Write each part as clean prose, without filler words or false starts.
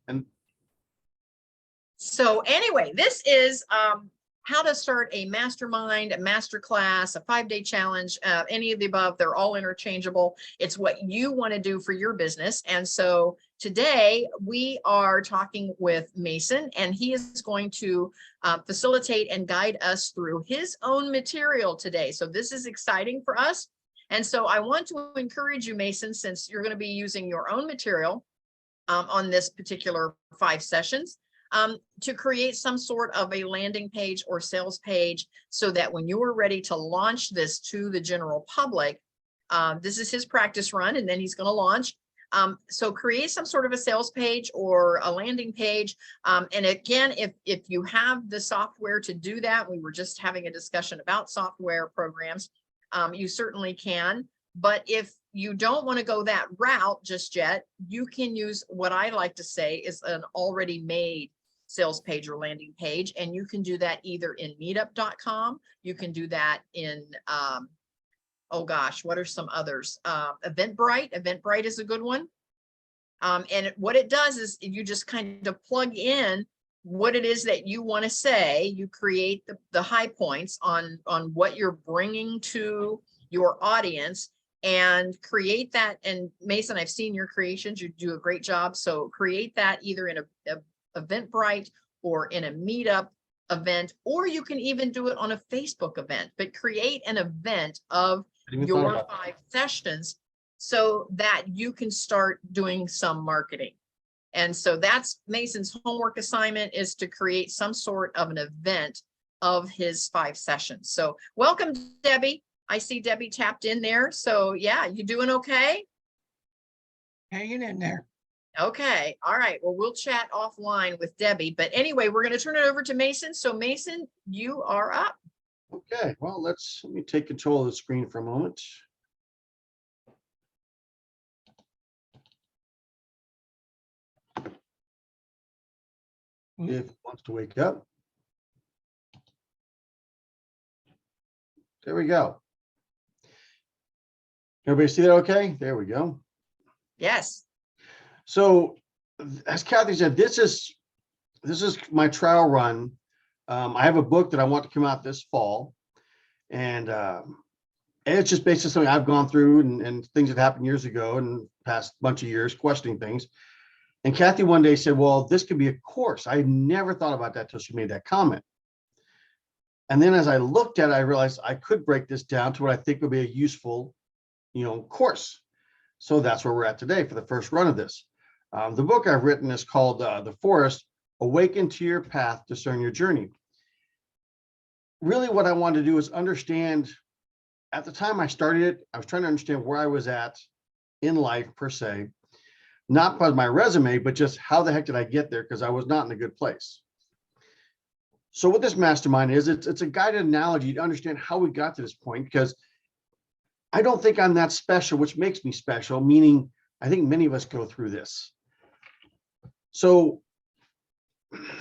And so anyway, this is how to start a mastermind, a masterclass, a 5-day challenge, any of the above. They're all interchangeable. It's what you want to do for your business. And so today we are talking with Mason, and he is going to facilitate and guide us through his own material today. So this is exciting for us. And so I want to encourage you, Mason, since you're going to be using your own material on this particular 5 sessions, to create some sort of a landing page or sales page so that when you are ready to launch this to the general public, this is his practice run, and then he's going to launch. So create some sort of a sales page or a landing page. And again, if you have the software to do that, we were just having a discussion about software programs, you certainly can. But if you don't want to go that route just yet, you can use what I like to say is an already made sales page or landing page. And you can do that either in meetup.com. You can do that in, oh gosh, what are some others? Eventbrite. Eventbrite is a good one. And what it does is you just kind of plug in what it is that you want to say. You create the high points on what you're bringing to your audience, and create that. And Mason, I've seen your creations. You do a great job. So create that either in a Eventbrite or in a meetup event, or you can even do it on a Facebook event, but create an event of your 5 sessions so that you can start doing some marketing. And so that's Mason's homework assignment, is to create some sort of an event of his 5 sessions. So welcome, Debbie. I see Debbie tapped in there. So yeah, you doing okay? Hanging in there. Okay. All right. Well, we'll chat offline with Debbie. But anyway, we're going to turn it over to Mason. So Mason, you are up. okay, well, let me take control of the screen for a moment. If it wants to wake up. There we go. Everybody see that okay? There we go. Yes. So as Kathy said, this is my trial run. I have a book that I want to come out this fall, and it's just basically something I've gone through and things that happened years ago and past bunch of years questioning things. And Kathy one day said, well, this could be a course. I had never thought about that till she made that comment. And then as I looked at it, I realized I could break this down to what I think would be a useful, course. So that's where we're at today for the first run of this. The book I've written is called The Forest, Awaken to Your Path, Discern Your Journey. Really what I wanted to do is understand, at the time I started it, I was trying to understand where I was at in life per se, not by my resume, but just how the heck did I get there? Because I was not in a good place. So what this mastermind is, it's a guided analogy to understand how we got to this point, because I don't think I'm that special, which makes me special, meaning I think many of us go through this. So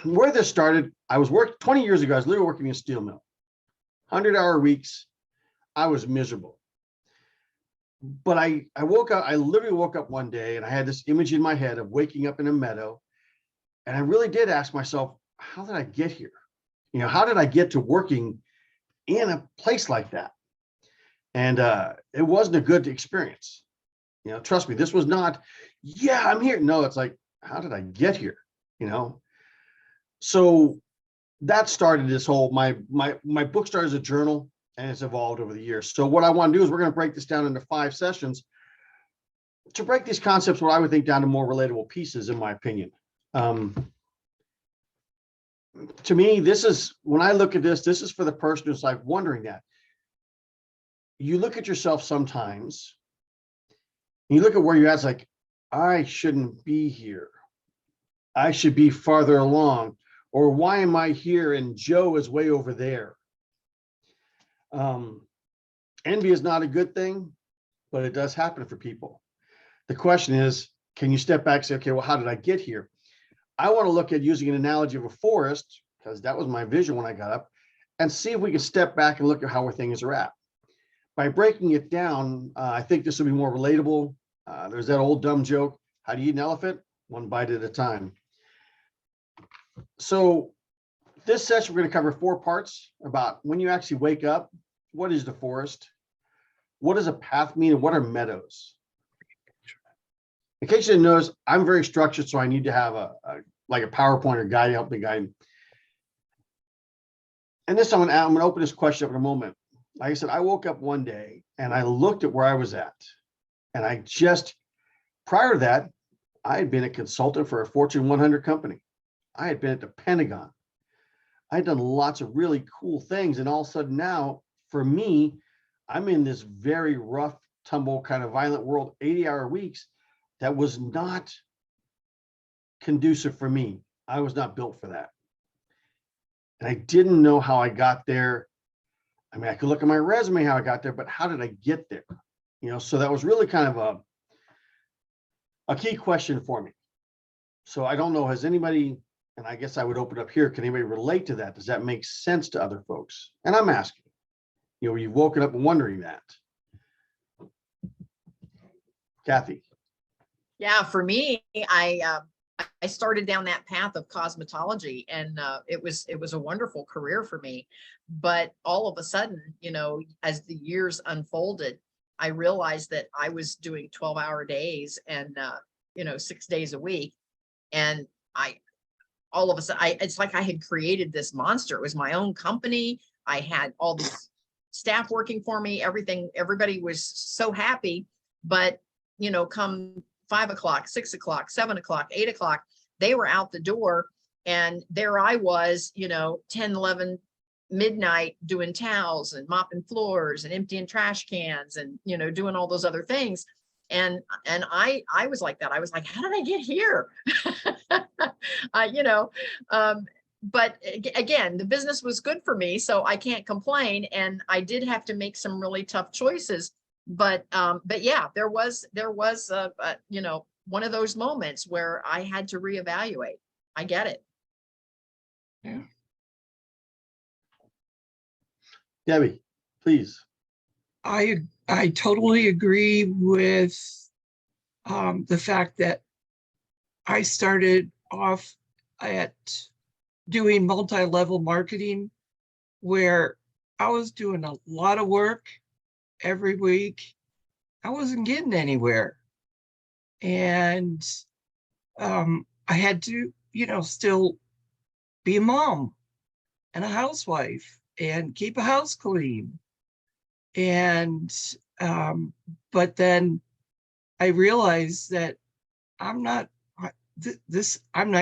where this started, I was 20 years ago, I was literally working in a steel mill, 100-hour weeks. I was miserable. But I woke up, I literally woke up one day and I had this image in my head of waking up in a meadow. And I really did ask myself, how did I get here? How did I get to working in a place like that? And it wasn't a good experience. Trust me, this was not, yeah, I'm here. No, it's like, how did I get here? So that started this whole, my book started as a journal, and it's evolved over the years. So what I want to do is we're going to break this down into 5 sessions to break these concepts, what I would think, down to more relatable pieces, in my opinion. To me, this is, when I look at this is for the person who's like wondering that. You look at yourself sometimes, and you look at where you're at, it's like, I shouldn't be here. I should be farther along. Or why am I here and Joe is way over there? Envy is not a good thing, but it does happen for people. The question is, can you step back and say, okay, well, how did I get here? I want to look at using an analogy of a forest, because that was my vision when I got up, and see if we can step back and look at how where things are at. By breaking it down, I think this will be more relatable. There's that old dumb joke, how do you eat an elephant? One bite at a time. So this session, we're going to cover 4 parts about when you actually wake up, what is the forest? What does a path mean? And what are meadows? In case you didn't notice, I'm very structured, so I need to have like a PowerPoint or guide to help me guide. And this, I'm going to open this question up in a moment. Like I said, I woke up one day and I looked at where I was at. And I just, prior to that, I had been a consultant for a Fortune 100 company. I had been at the Pentagon. I had done lots of really cool things. And all of a sudden now, for me, I'm in this very rough, tumble, kind of violent world, 80-hour weeks. That was not conducive for me. I was not built for that. And I didn't know how I got there. I mean, I could look at my resume, how I got there, but how did I get there? You know, so that was really kind of a key question for me. So I don't know, has anybody, and I guess I would open up here, can anybody relate to that? Does that make sense to other folks? And I'm asking, you know, you've woken up wondering that. Kathy. Yeah, for me, I started down that path of cosmetology, and it was a wonderful career for me. But all of a sudden, you know, as the years unfolded, I realized that I was doing 12-hour days and you know, 6 days a week, and all of a sudden, it's like I had created this monster. It was my own company. I had all these staff working for me. Everybody was so happy, but you know, come 5 o'clock, 6 o'clock, 7 o'clock, 8 o'clock, they were out the door. And there I was, you know, 10, 11 midnight doing towels and mopping floors and emptying trash cans and, you know, doing all those other things. And I was like that. I was like, how did I get here? You know, but again, the business was good for me, so I can't complain. And I did have to make some really tough choices. But yeah, there was you know, one of those moments where I had to reevaluate. I get it. Yeah. Debbie, please. I totally agree with the fact that I started off at doing multi-level marketing, where I was doing a lot of work every week. I wasn't getting anywhere. And I had to, you know, still be a mom and a housewife and keep a house clean. And but then I realized that I'm not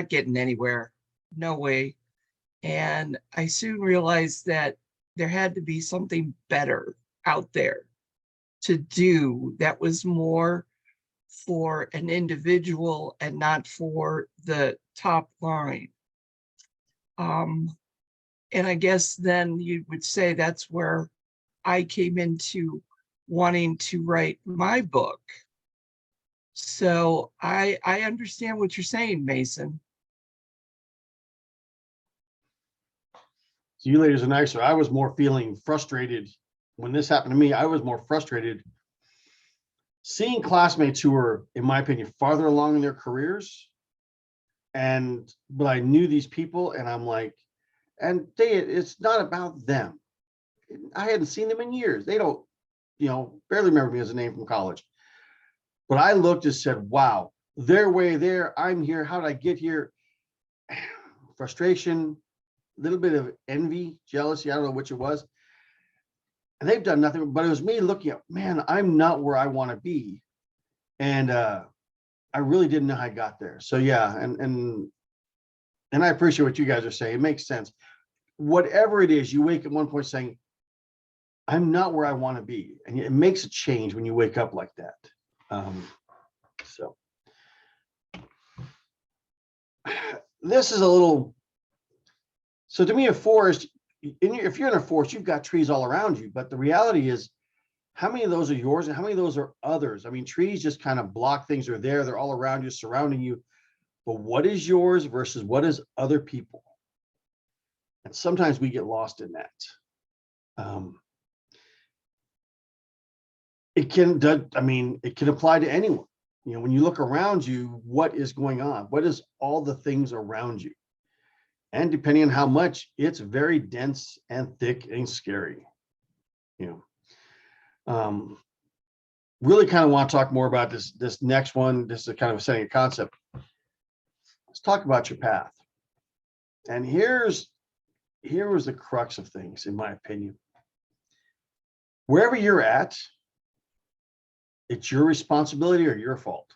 getting anywhere. No way. And I soon realized that there had to be something better out there to do that was more for an individual and not for the top line. And I guess then you would say that's where I came into wanting to write my book. So I understand what you're saying, Mason. So you ladies are nicer. I was more feeling frustrated when this happened to me. I was more frustrated seeing classmates who were, in my opinion, farther along in their careers. But I knew these people, and I'm like, and it's not about them. I hadn't seen them in years. They don't, you know, barely remember me as a name from college. But I looked and said, wow, they're way there. I'm here. How did I get here? Frustration, a little bit of envy, jealousy. I don't know which it was. And they've done nothing, but it was me looking at, man, I'm not where I want to be. And I really didn't know how I got there. So yeah, and I appreciate what you guys are saying. It makes sense. Whatever it is, you wake at one point saying, I'm not where I want to be. And it makes a change when you wake up like that. So this is a little, so to me, a forest, if you're in a forest, you've got trees all around you, but the reality is, how many of those are yours and how many of those are others? I mean, trees just kind of block things, are there, they're all around you, surrounding you. But what is yours versus what is other people? And sometimes we get lost in that. It can apply to anyone. You know, when you look around you, what is going on? What is all the things around you? And depending on how much, it's very dense and thick and scary. You know, really kind of want to talk more about this next one. This is kind of setting a concept. Let's talk about your path. And here was the crux of things, in my opinion. Wherever you're at, it's your responsibility or your fault.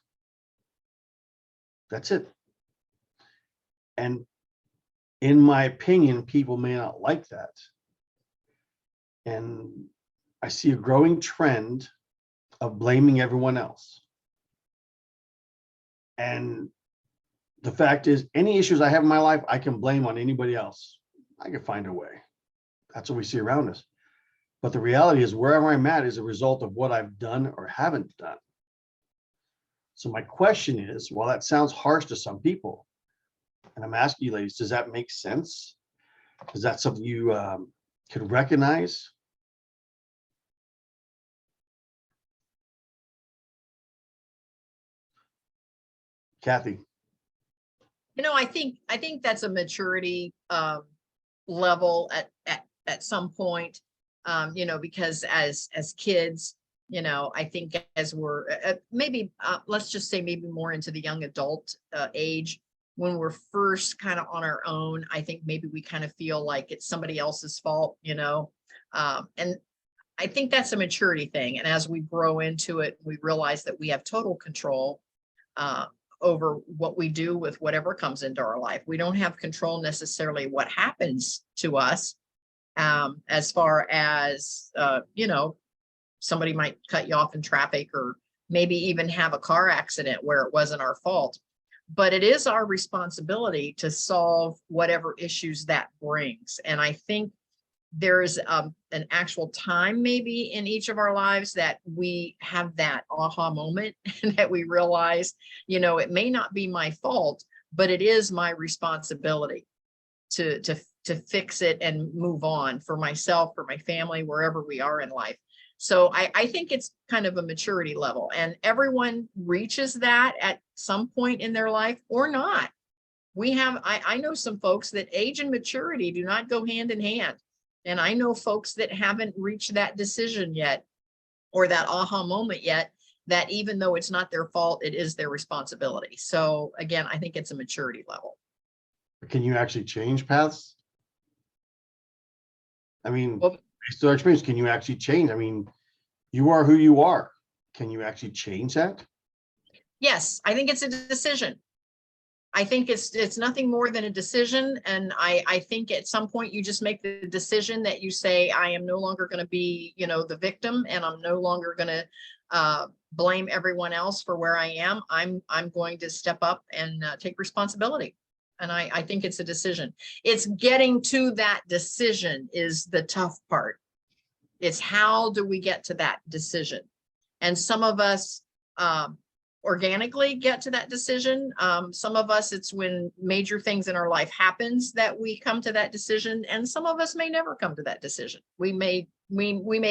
That's it. And in my opinion, people may not like that. And I see a growing trend of blaming everyone else. And the fact is, any issues I have in my life, I can blame on anybody else. I can find a way. That's what we see around us. But the reality is, wherever I'm at is a result of what I've done or haven't done. So my question is, while that sounds harsh to some people, and I'm asking you ladies, does that make sense? Is that something you can recognize? Kathy. You know, I think that's a maturity level at some point. You know, because as kids, you know, I think as we're maybe let's just say maybe more into the young adult age, when we're first kind of on our own, I think maybe we kind of feel like it's somebody else's fault, you know, and I think that's a maturity thing. And as we grow into it, we realize that we have total control over what we do with whatever comes into our life. We don't have control necessarily what happens to us, as far as, you know, somebody might cut you off in traffic, or maybe even have a car accident where it wasn't our fault. But it is our responsibility to solve whatever issues that brings. And I think there's an actual time maybe in each of our lives that we have that aha moment and that we realize, you know, it may not be my fault, but it is my responsibility to fix it and move on for myself, for my family, wherever we are in life. So I think it's kind of a maturity level, and everyone reaches that at some point in their life or not. I know some folks that age and maturity do not go hand in hand. And I know folks that haven't reached that decision yet, or that aha moment yet, that even though it's not their fault, it is their responsibility. So again, I think it's a maturity level. Can you actually change paths? I mean, Well, based on our experience, can you actually change? I mean, you are who you are. Can you actually change that? yes, I think it's a decision. I think it's nothing more than a decision. And I think at some point you just make the decision that you say, I am no longer going to be, you know, the victim, and I'm no longer going to blame everyone else for where I am. I'm going to step up and take responsibility. And I think it's a decision. It's getting to that decision is the tough part. It's how do we get to that decision? And some of us organically get to that decision. Some of us, it's when major things in our life happens that we come to that decision. And some of us may never come to that decision. We may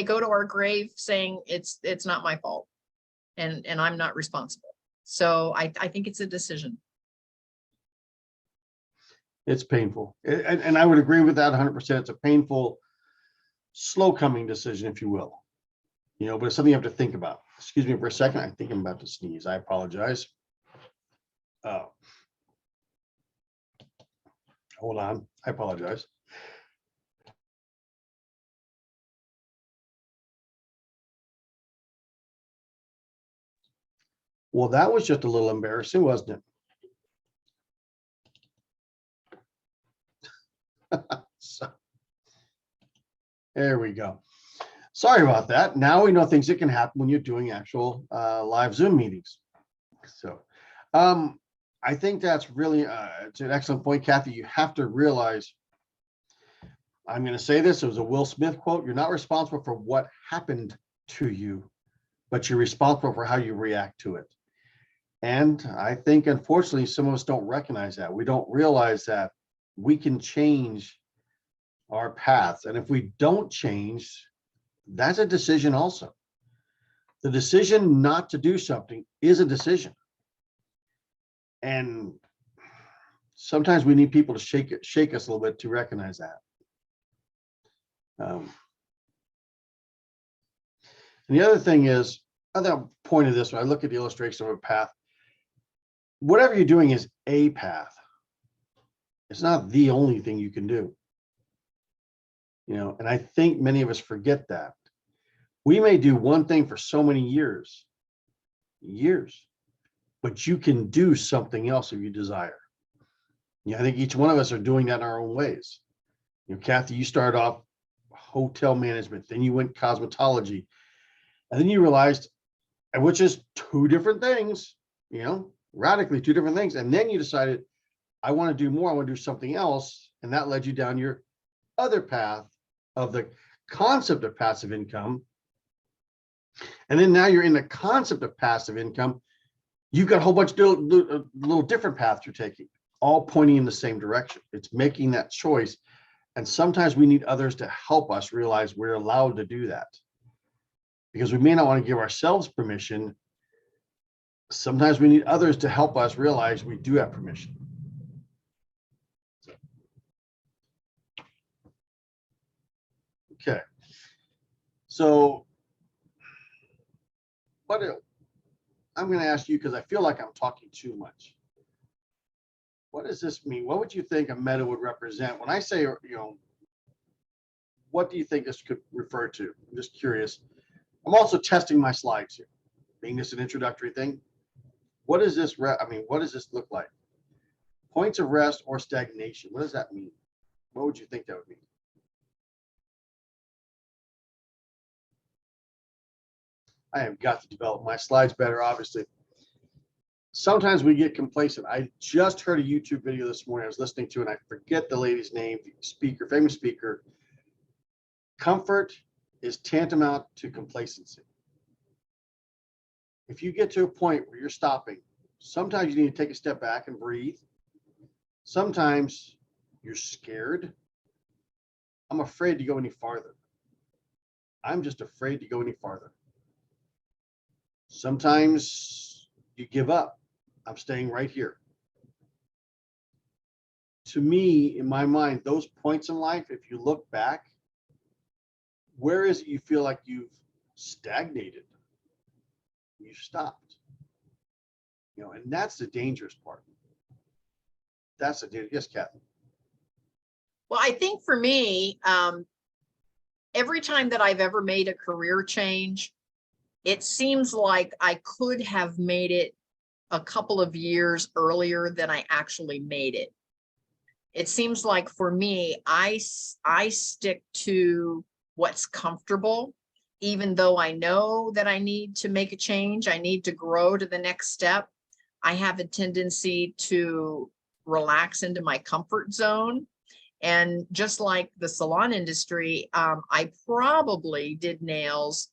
go to our grave saying it's not my fault and I'm not responsible. So I think it's a decision. It's painful. And I would agree with that 100%. It's a painful, slow coming decision, if you will. You know, but it's something you have to think about. Excuse me for a second. I think I'm about to sneeze. I apologize. Hold on. I apologize. Well, that was just a little embarrassing, wasn't it? So, there we go. Sorry about that. Now we know things that can happen when you're doing actual live Zoom meetings. So I think that's really it's an excellent point, Kathy. You have to realize, I'm going to say this, it was a Will Smith quote, you're not responsible for what happened to you, but you're responsible for how you react to it. And I think, unfortunately, some of us don't recognize that. We don't realize that we can change our paths. And if we don't change, that's a decision also. The decision not to do something is a decision. And sometimes we need people to shake us a little bit to recognize that. And the other thing is, other point of this, when I look at the illustration of a path, whatever you're doing is a path. It's not the only thing you can do. And I think many of us forget that. We may do one thing for so many years, but you can do something else if you desire. I think each one of us are doing that in our own ways. Kathy, you started off hotel management, then you went cosmetology, and then you realized, which is two different things, radically two different things. And then you decided, I want to do more. I want to do something else. And that led you down your other path of the concept of passive income. And then now you're in the concept of passive income. You've got a whole bunch of little different paths you're taking, all pointing in the same direction. It's making that choice. And sometimes we need others to help us realize we're allowed to do that, because we may not want to give ourselves permission. Sometimes we need others to help us realize we do have permission. Okay. So I'm going to ask you, because I feel like I'm talking too much. What does this mean? What would you think a meta would represent? When I say, what do you think this could refer to? I'm just curious. I'm also testing my slides here, being this an introductory thing. What does this, what does this look like? Points of rest or stagnation. What does that mean? What would you think that would mean? I have got to develop my slides better, obviously. Sometimes we get complacent. I just heard a YouTube video this morning I was listening to, and I forget the lady's name, famous speaker. Comfort is tantamount to complacency. If you get to a point where you're stopping, sometimes you need to take a step back and breathe. Sometimes you're scared. I'm afraid to go any farther. I'm just afraid to go any farther. Sometimes you give up. I'm staying right here. To me, in my mind, those points in life, if you look back, where is it you feel like you've stagnated? You've stopped. And that's the dangerous part. That's the danger. Yes, Kathy. Well, I think for me, every time that I've ever made a career change, it seems like I could have made it a couple of years earlier than I actually made it. It seems like for me, I stick to what's comfortable, even though I know that I need to make a change, I need to grow to the next step. I have a tendency to relax into my comfort zone. And just like the salon industry, I probably did nails,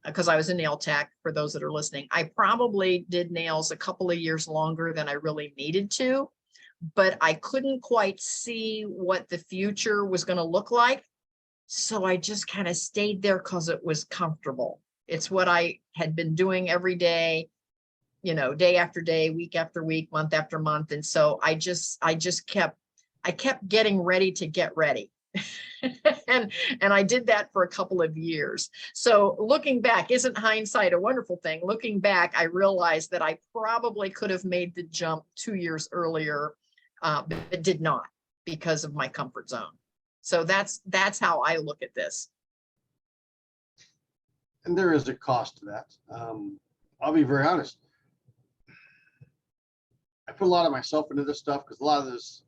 because I was a nail tech, for those that are listening. I probably did nails a couple of years longer than I really needed to, but I couldn't quite see what the future was going to look like. So I just kind of stayed there because it was comfortable. It's what I had been doing every day, day after day, week after week, month after month. And so I kept getting ready to get ready. and I did that for a couple of years. So looking back, isn't hindsight a wonderful thing? Looking back, I realized that I probably could have made the jump 2 years earlier, but did not, because of my comfort zone. So that's how I look at this. And there is a cost to that. I'll be very honest. I put a lot of myself into this stuff because a lot of this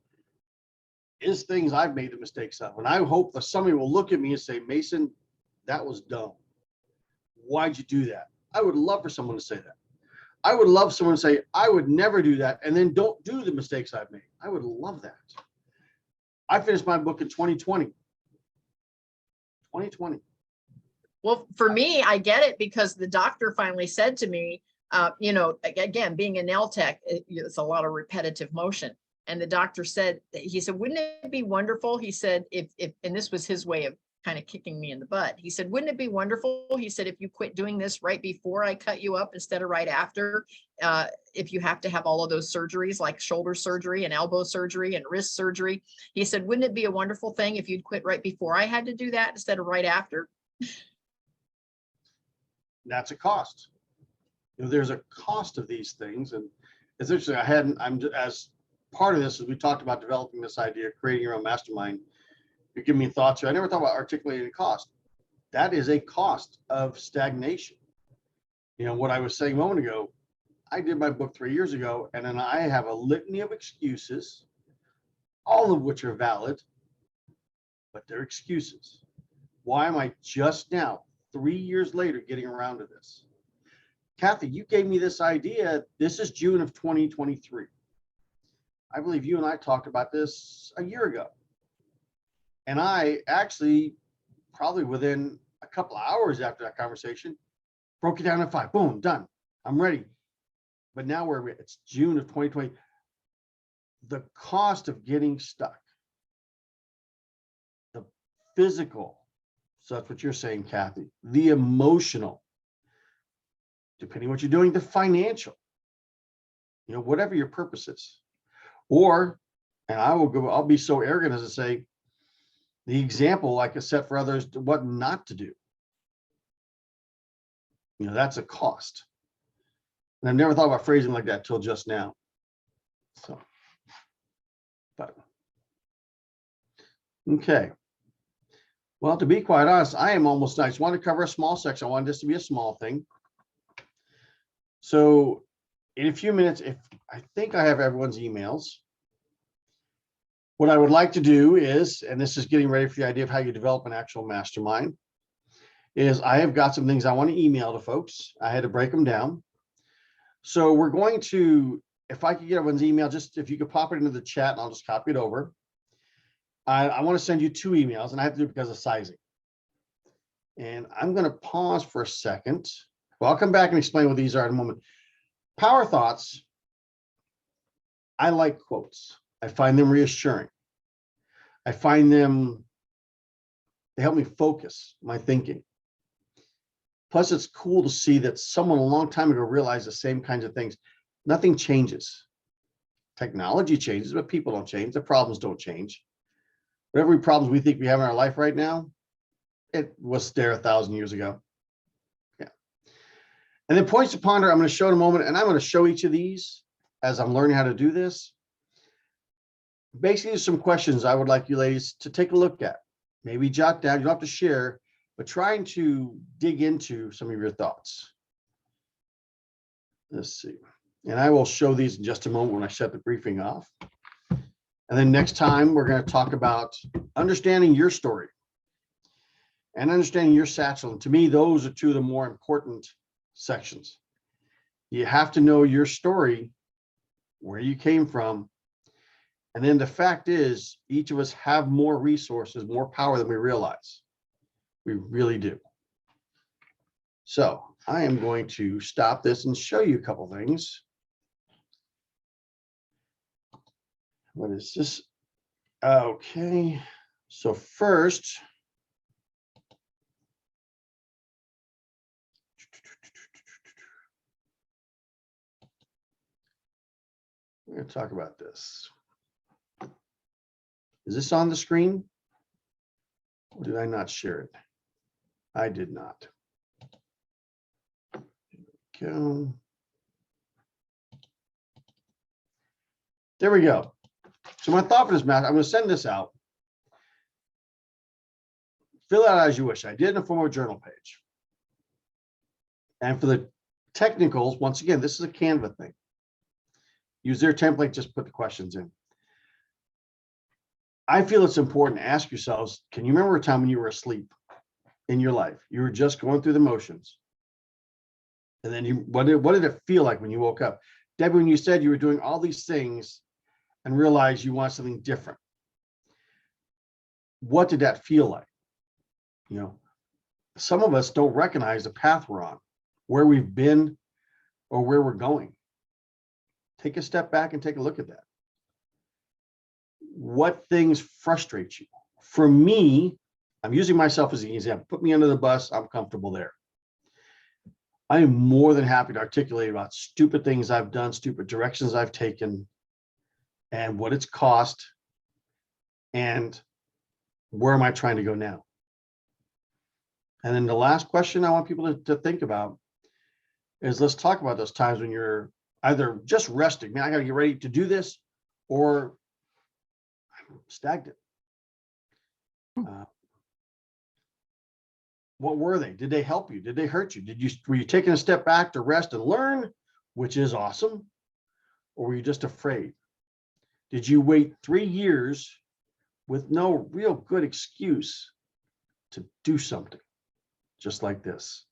is things I've made the mistakes of. And I hope that somebody will look at me and say, Mason, that was dumb. Why'd you do that? I would love for someone to say that. I would love someone to say, I would never do that, and then don't do the mistakes I've made. I would love that. I finished my book in 2020. 2020. Well, for me, I get it, because the doctor finally said to me, again, being a nail tech, it's a lot of repetitive motion. And the doctor said, he said, wouldn't it be wonderful? He said, if and this was his way of kind of kicking me in the butt. He said, wouldn't it be wonderful? He said, if you quit doing this right before I cut you up instead of right after, if you have to have all of those surgeries like shoulder surgery and elbow surgery and wrist surgery. He said, wouldn't it be a wonderful thing if you'd quit right before I had to do that instead of right after? That's a cost. There's a cost of these things. And essentially as part of this, as we talked about developing this idea of creating your own mastermind, you're giving me thoughts here. I never thought about articulating cost. That is a cost of stagnation. What I was saying a moment ago, I did my book 3 years ago, and then I have a litany of excuses, all of which are valid, but they're excuses. Why am I just now, 3 years later, getting around to this? Kathy, you gave me this idea. This is June of 2023. I believe you and I talked about this a year ago. And I actually, probably within a couple of hours after that conversation, broke it down to 5. Boom, done. I'm ready. But now it's June of 2020. The cost of getting stuck, the physical, so that's what you're saying, Kathy, the emotional, depending on what you're doing, the financial, whatever your purpose is. Or, and I'll be so arrogant as to say, the example I could set for others what not to do. That's a cost. And I've never thought about phrasing like that till just now. So, but, okay. Well, to be quite honest, I am almost done. I just want to cover a small section. I want this to be a small thing. So in a few minutes, if I think I have everyone's emails, what I would like to do is, and this is getting ready for the idea of how you develop an actual mastermind, is I have got some things I want to email to folks. I had to break them down. So we're going to, if I could get everyone's email, just if you could pop it into the chat and I'll just copy it over. I want to send you 2 emails, and I have to do it because of sizing. And I'm going to pause for a second. Well, I'll come back and explain what these are in a moment. Power thoughts. I like quotes. I find them reassuring. I find them, they help me focus my thinking. Plus, it's cool to see that someone a long time ago realized the same kinds of things. Nothing changes. Technology changes, but people don't change. The problems don't change. Whatever problems we think we have in our life right now, it was there 1,000 years ago. Yeah. And then points to ponder, I'm going to show in a moment, and I'm going to show each of these as I'm learning how to do this. Basically, some questions I would like you ladies to take a look at. Maybe jot down, you don't have to share, but trying to dig into some of your thoughts. Let's see. And I will show these in just a moment when I shut the briefing off. And then next time, we're going to talk about understanding your story and understanding your satchel. And to me, those are 2 of the more important sections. You have to know your story, where you came from. And then the fact is, each of us have more resources, more power than we realize. We really do. So I am going to stop this and show you a couple things. What is this? Okay. So first, we're going to talk about this. Is this on the screen? Or did I not share it? I did not. Go. There we go. So my thought for this math, I'm going to send this out. Fill out as you wish. I did in the form of a journal page. And for the technicals, once again, this is a Canva thing. Use their template, just put the questions in. I feel it's important to ask yourselves, can you remember a time when you were asleep in your life? You were just going through the motions. And then what did it feel like when you woke up? Debbie, when you said you were doing all these things and realized you want something different, what did that feel like? Some of us don't recognize the path we're on, where we've been or where we're going. Take a step back and take a look at that. What things frustrate you? For me, I'm using myself as an example. Put me under the bus. I'm comfortable there. I am more than happy to articulate about stupid things I've done, stupid directions I've taken, and what it's cost, and where am I trying to go now? And then the last question I want people to think about is, let's talk about those times when you're either just resting, man, I got to get ready to do this, or I'm stagnant. What were they? Did they help you? Did they hurt you? Were you taking a step back to rest and learn, which is awesome? Or were you just afraid? Did you wait 3 years with no real good excuse to do something just like this?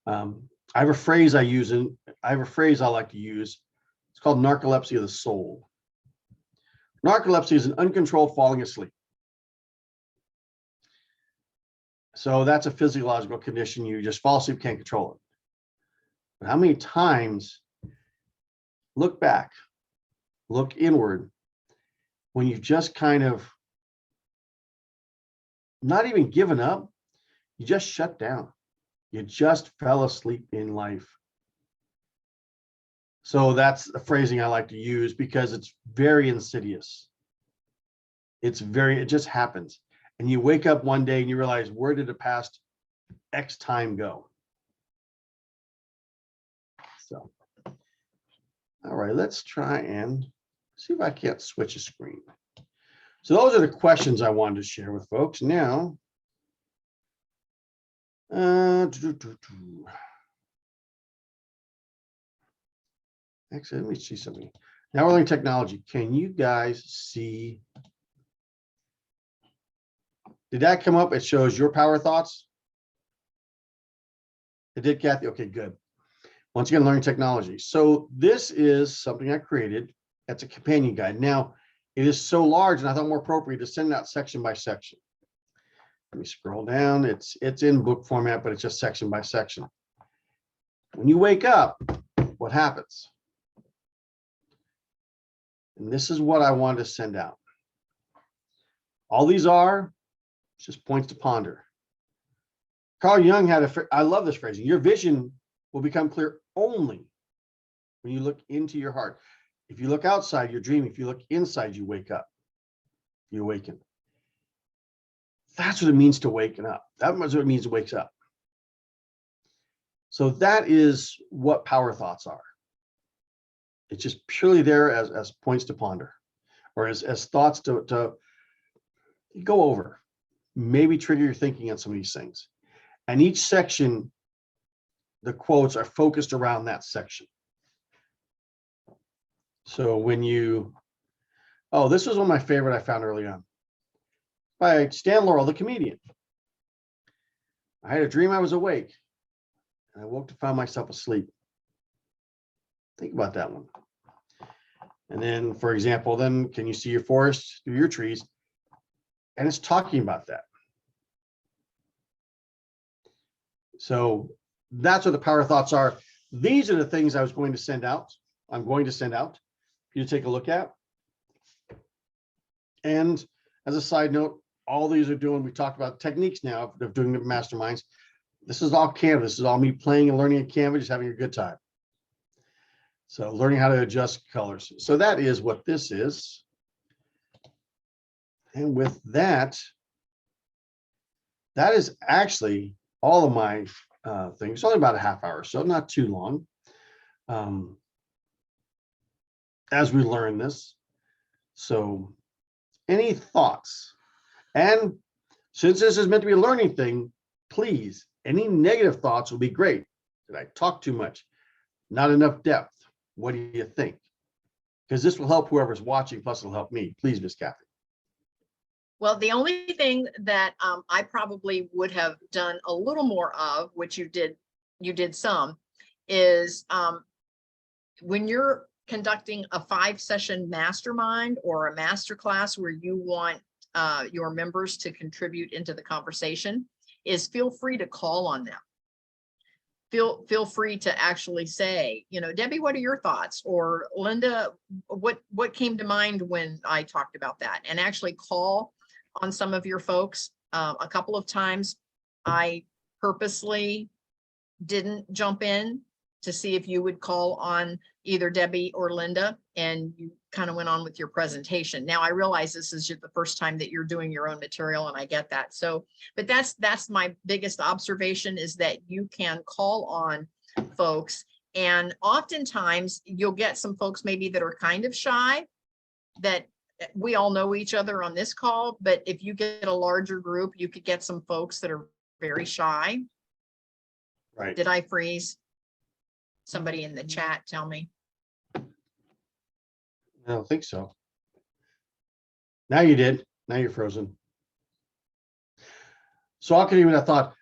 I have a phrase I use, and I have a phrase I like to use. It's called narcolepsy of the soul. Narcolepsy is an uncontrolled falling asleep. So that's a physiological condition. You just fall asleep, can't control it. But how many times, look back, look inward, when you've just kind of not even given up, you just shut down. You just fell asleep in life. So that's the phrasing I like to use because it's very insidious. It just happens. And you wake up one day and you realize, where did the past X time go? So, all right, let's try and see if I can't switch a screen. So those are the questions I wanted to share with folks. Now, actually, let me see something. Now we're learning technology. Can you guys see? Did that come up? It shows your power thoughts. It did, Kathy? Okay, good. Once again, learning technology. So this is something I created. That's a companion guide. Now, it is so large, and I thought more appropriate to send it out section by section. Let me scroll down. It's in book format, but it's just section by section. When you wake up, what happens? And this is what I wanted to send out. All these are just points to ponder. Carl Jung had I love this phrasing. Your vision will become clear only when you look into your heart. If you look outside, you're dreaming. If you look inside, you wake up. You awaken. That's what it means to waken up. That's what it means to wake up. So that is what power thoughts are. It's just purely there as points to ponder, or as thoughts to go over, maybe trigger your thinking on some of these things. And each section, the quotes are focused around that section. So when this was one of my favorite I found early on, by Stan Laurel, the comedian. I had a dream I was awake, and I woke to find myself asleep. Think about that one. And then, for example, then can you see your forest through your trees? And it's talking about that. So that's what the power thoughts are. These are the things I was going to send out. I'm going to send out for you to take a look at. And as a side note, all these are doing, we talked about techniques now of doing the masterminds. This is all Canva. This is all me playing and learning in Canva, just having a good time. So learning how to adjust colors. So that is what this is. And with that, that is actually all of my things. It's only about a half hour, so not too long. As we learn this. So any thoughts? And since this is meant to be a learning thing, please, any negative thoughts will be great. Did I talk too much? Not enough depth? What do you think? Because this will help whoever's watching, plus it'll help me. Please, Miss Kathy. Well, the only thing that I probably would have done a little more of, which you did some, is when you're conducting a 5-session mastermind or a masterclass where you want your members to contribute into the conversation, is feel free to call on them. Feel free to actually say, Debbie, what are your thoughts? Or Linda, what came to mind when I talked about that? And actually call on some of your folks A couple of times I purposely didn't jump in to see if you would call on either Debbie or Linda, and you kind of went on with your presentation. Now I realize this is the first time that you're doing your own material, and I get that. So, but that's my biggest observation, is that you can call on folks, and oftentimes you'll get some folks maybe that are kind of shy, that we all know each other on this call, but if you get a larger group, you could get some folks that are very shy. Right. Did I freeze? Somebody in the chat, tell me. I don't think so. Now you did. Now you're frozen. So I could even have thought,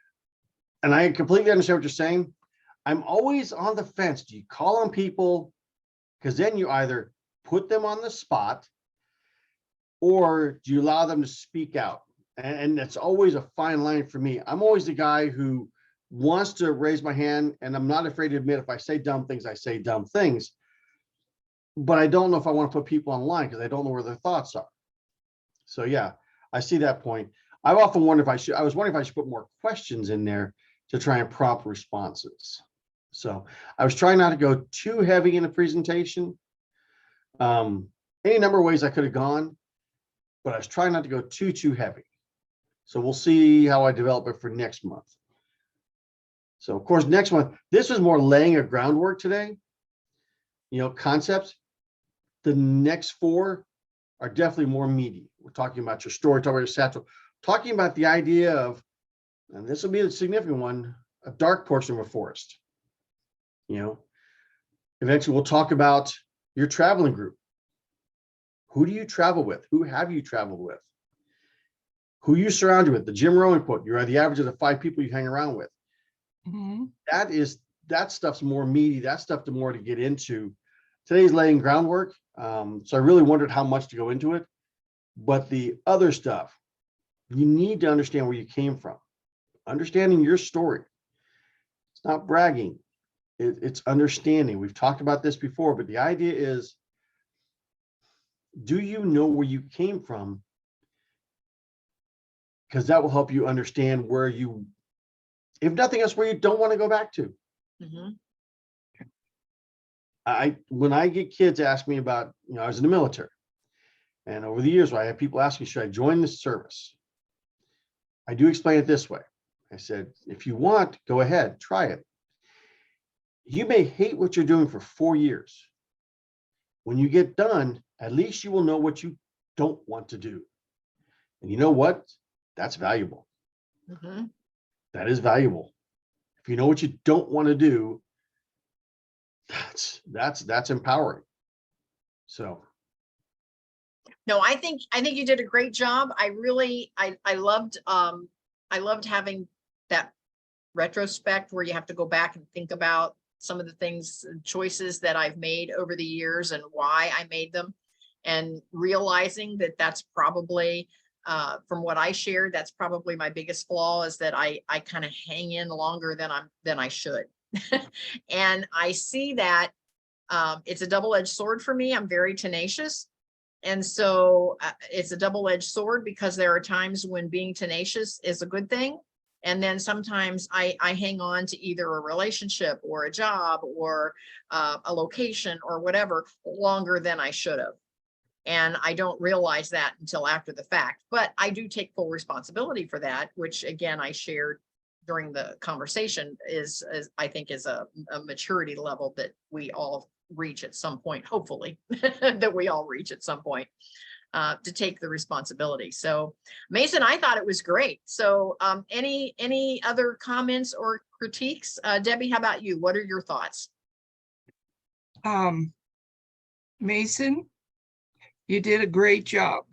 and I completely understand what you're saying. I'm always on the fence. Do you call on people? Because then you either put them on the spot, or do you allow them to speak out? And that's always a fine line for me. I'm always the guy who wants to raise my hand, and I'm not afraid to admit if I say dumb things, I say dumb things. But I don't know if I want to put people online because I don't know where their thoughts are. So yeah, I see that point. I've often wondered if I was wondering if I should put more questions in there to try and prompt responses. So I was trying not to go too heavy in the presentation. Any number of ways I could have gone, but I was trying not to go too heavy. So we'll see how I develop it for next month. So of course, next month, this was more laying a groundwork today, concepts. The next 4 are definitely more meaty. We're talking about your story, talking about your satchel, talking about the idea of, and this will be a significant one, a dark portion of a forest. Eventually we'll talk about your traveling group. Who do you travel with? Who have you traveled with? Who you surround you with? The Jim Rohn quote, you are the average of the 5 people you hang around with. Mm-hmm. That stuff's more meaty. That stuff to more to get into. Today's laying groundwork. So I really wondered how much to go into it. But the other stuff, you need to understand where you came from. Understanding your story. It's not bragging. It's understanding. We've talked about this before, but the idea is, do you know where you came from? Because that will help you understand where you, if nothing else, where you don't want to go back to. Mm-hmm. When I get kids ask me about, I was in the military, and over the years, I have people ask me, should I join this service? I do explain it this way. I said, if you want, go ahead, try it. You may hate what you're doing for 4 years. When you get done, at least you will know what you don't want to do. And you know what? That's valuable. Mm-hmm. That is valuable. If you know what you don't want to do, that's empowering. So No, I think you did a great job. I loved having that retrospect where you have to go back and think about some of the things, choices that I've made over the years and why I made them, and realizing that that's probably, from what I shared, that's probably my biggest flaw, is that I kind of hang in longer than I should. And I see that it's a double-edged sword for me. I'm very tenacious. And so it's a double-edged sword, because there are times when being tenacious is a good thing. And then sometimes I hang on to either a relationship or a job or a location or whatever longer than I should have. And I don't realize that until after the fact. But I do take full responsibility for that, which again, I shared during the conversation, is I think is a maturity level that we all reach at some point, hopefully, that we all reach at some point, to take the responsibility. So Mason, I thought it was great. So any other comments or critiques? Debbie, how about you? What are your thoughts? Mason, you did a great job.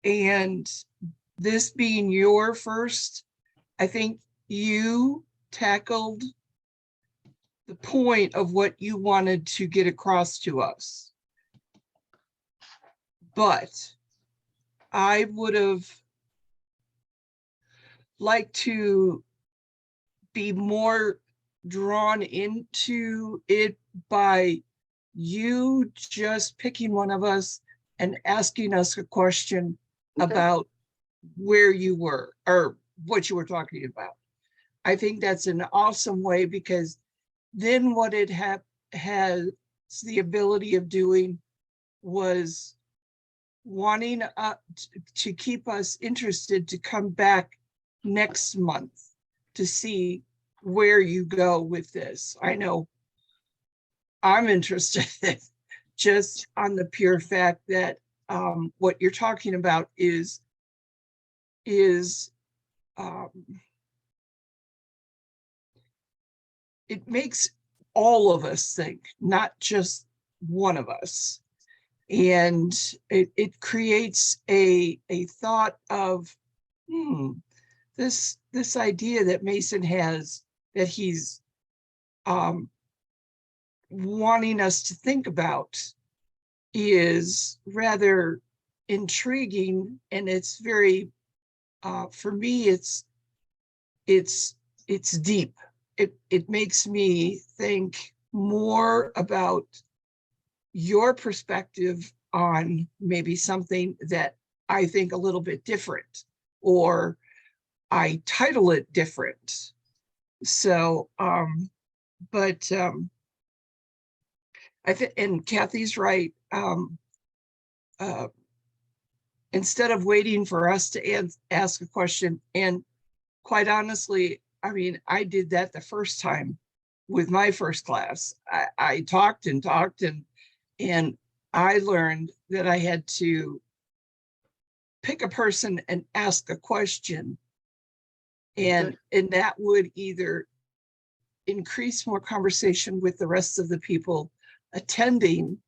And this being your first, I think you tackled the point of what you wanted to get across to us. But I would have liked to be more drawn into it by you just picking one of us and asking us a question Okay. about where you were or what you were talking about. I think that's an awesome way, because then what it has the ability of doing was wanting to keep us interested to come back next month to see where you go with this. I know I'm interested just on the pure fact that what you're talking about is it makes all of us think, not just one of us. And it creates a thought of, this idea that Mason has, that he's wanting us to think about, is rather intriguing, and it's very, for me, it's deep. It makes me think more about your perspective on maybe something that I think a little bit different, or I title it different. So, but I think, and Kathy's right. Instead of waiting for us to ask a question, and quite honestly, I mean, I did that the first time with my first class. I talked and talked, and I learned that I had to pick a person and ask a question, and that would either increase more conversation with the rest of the people attending,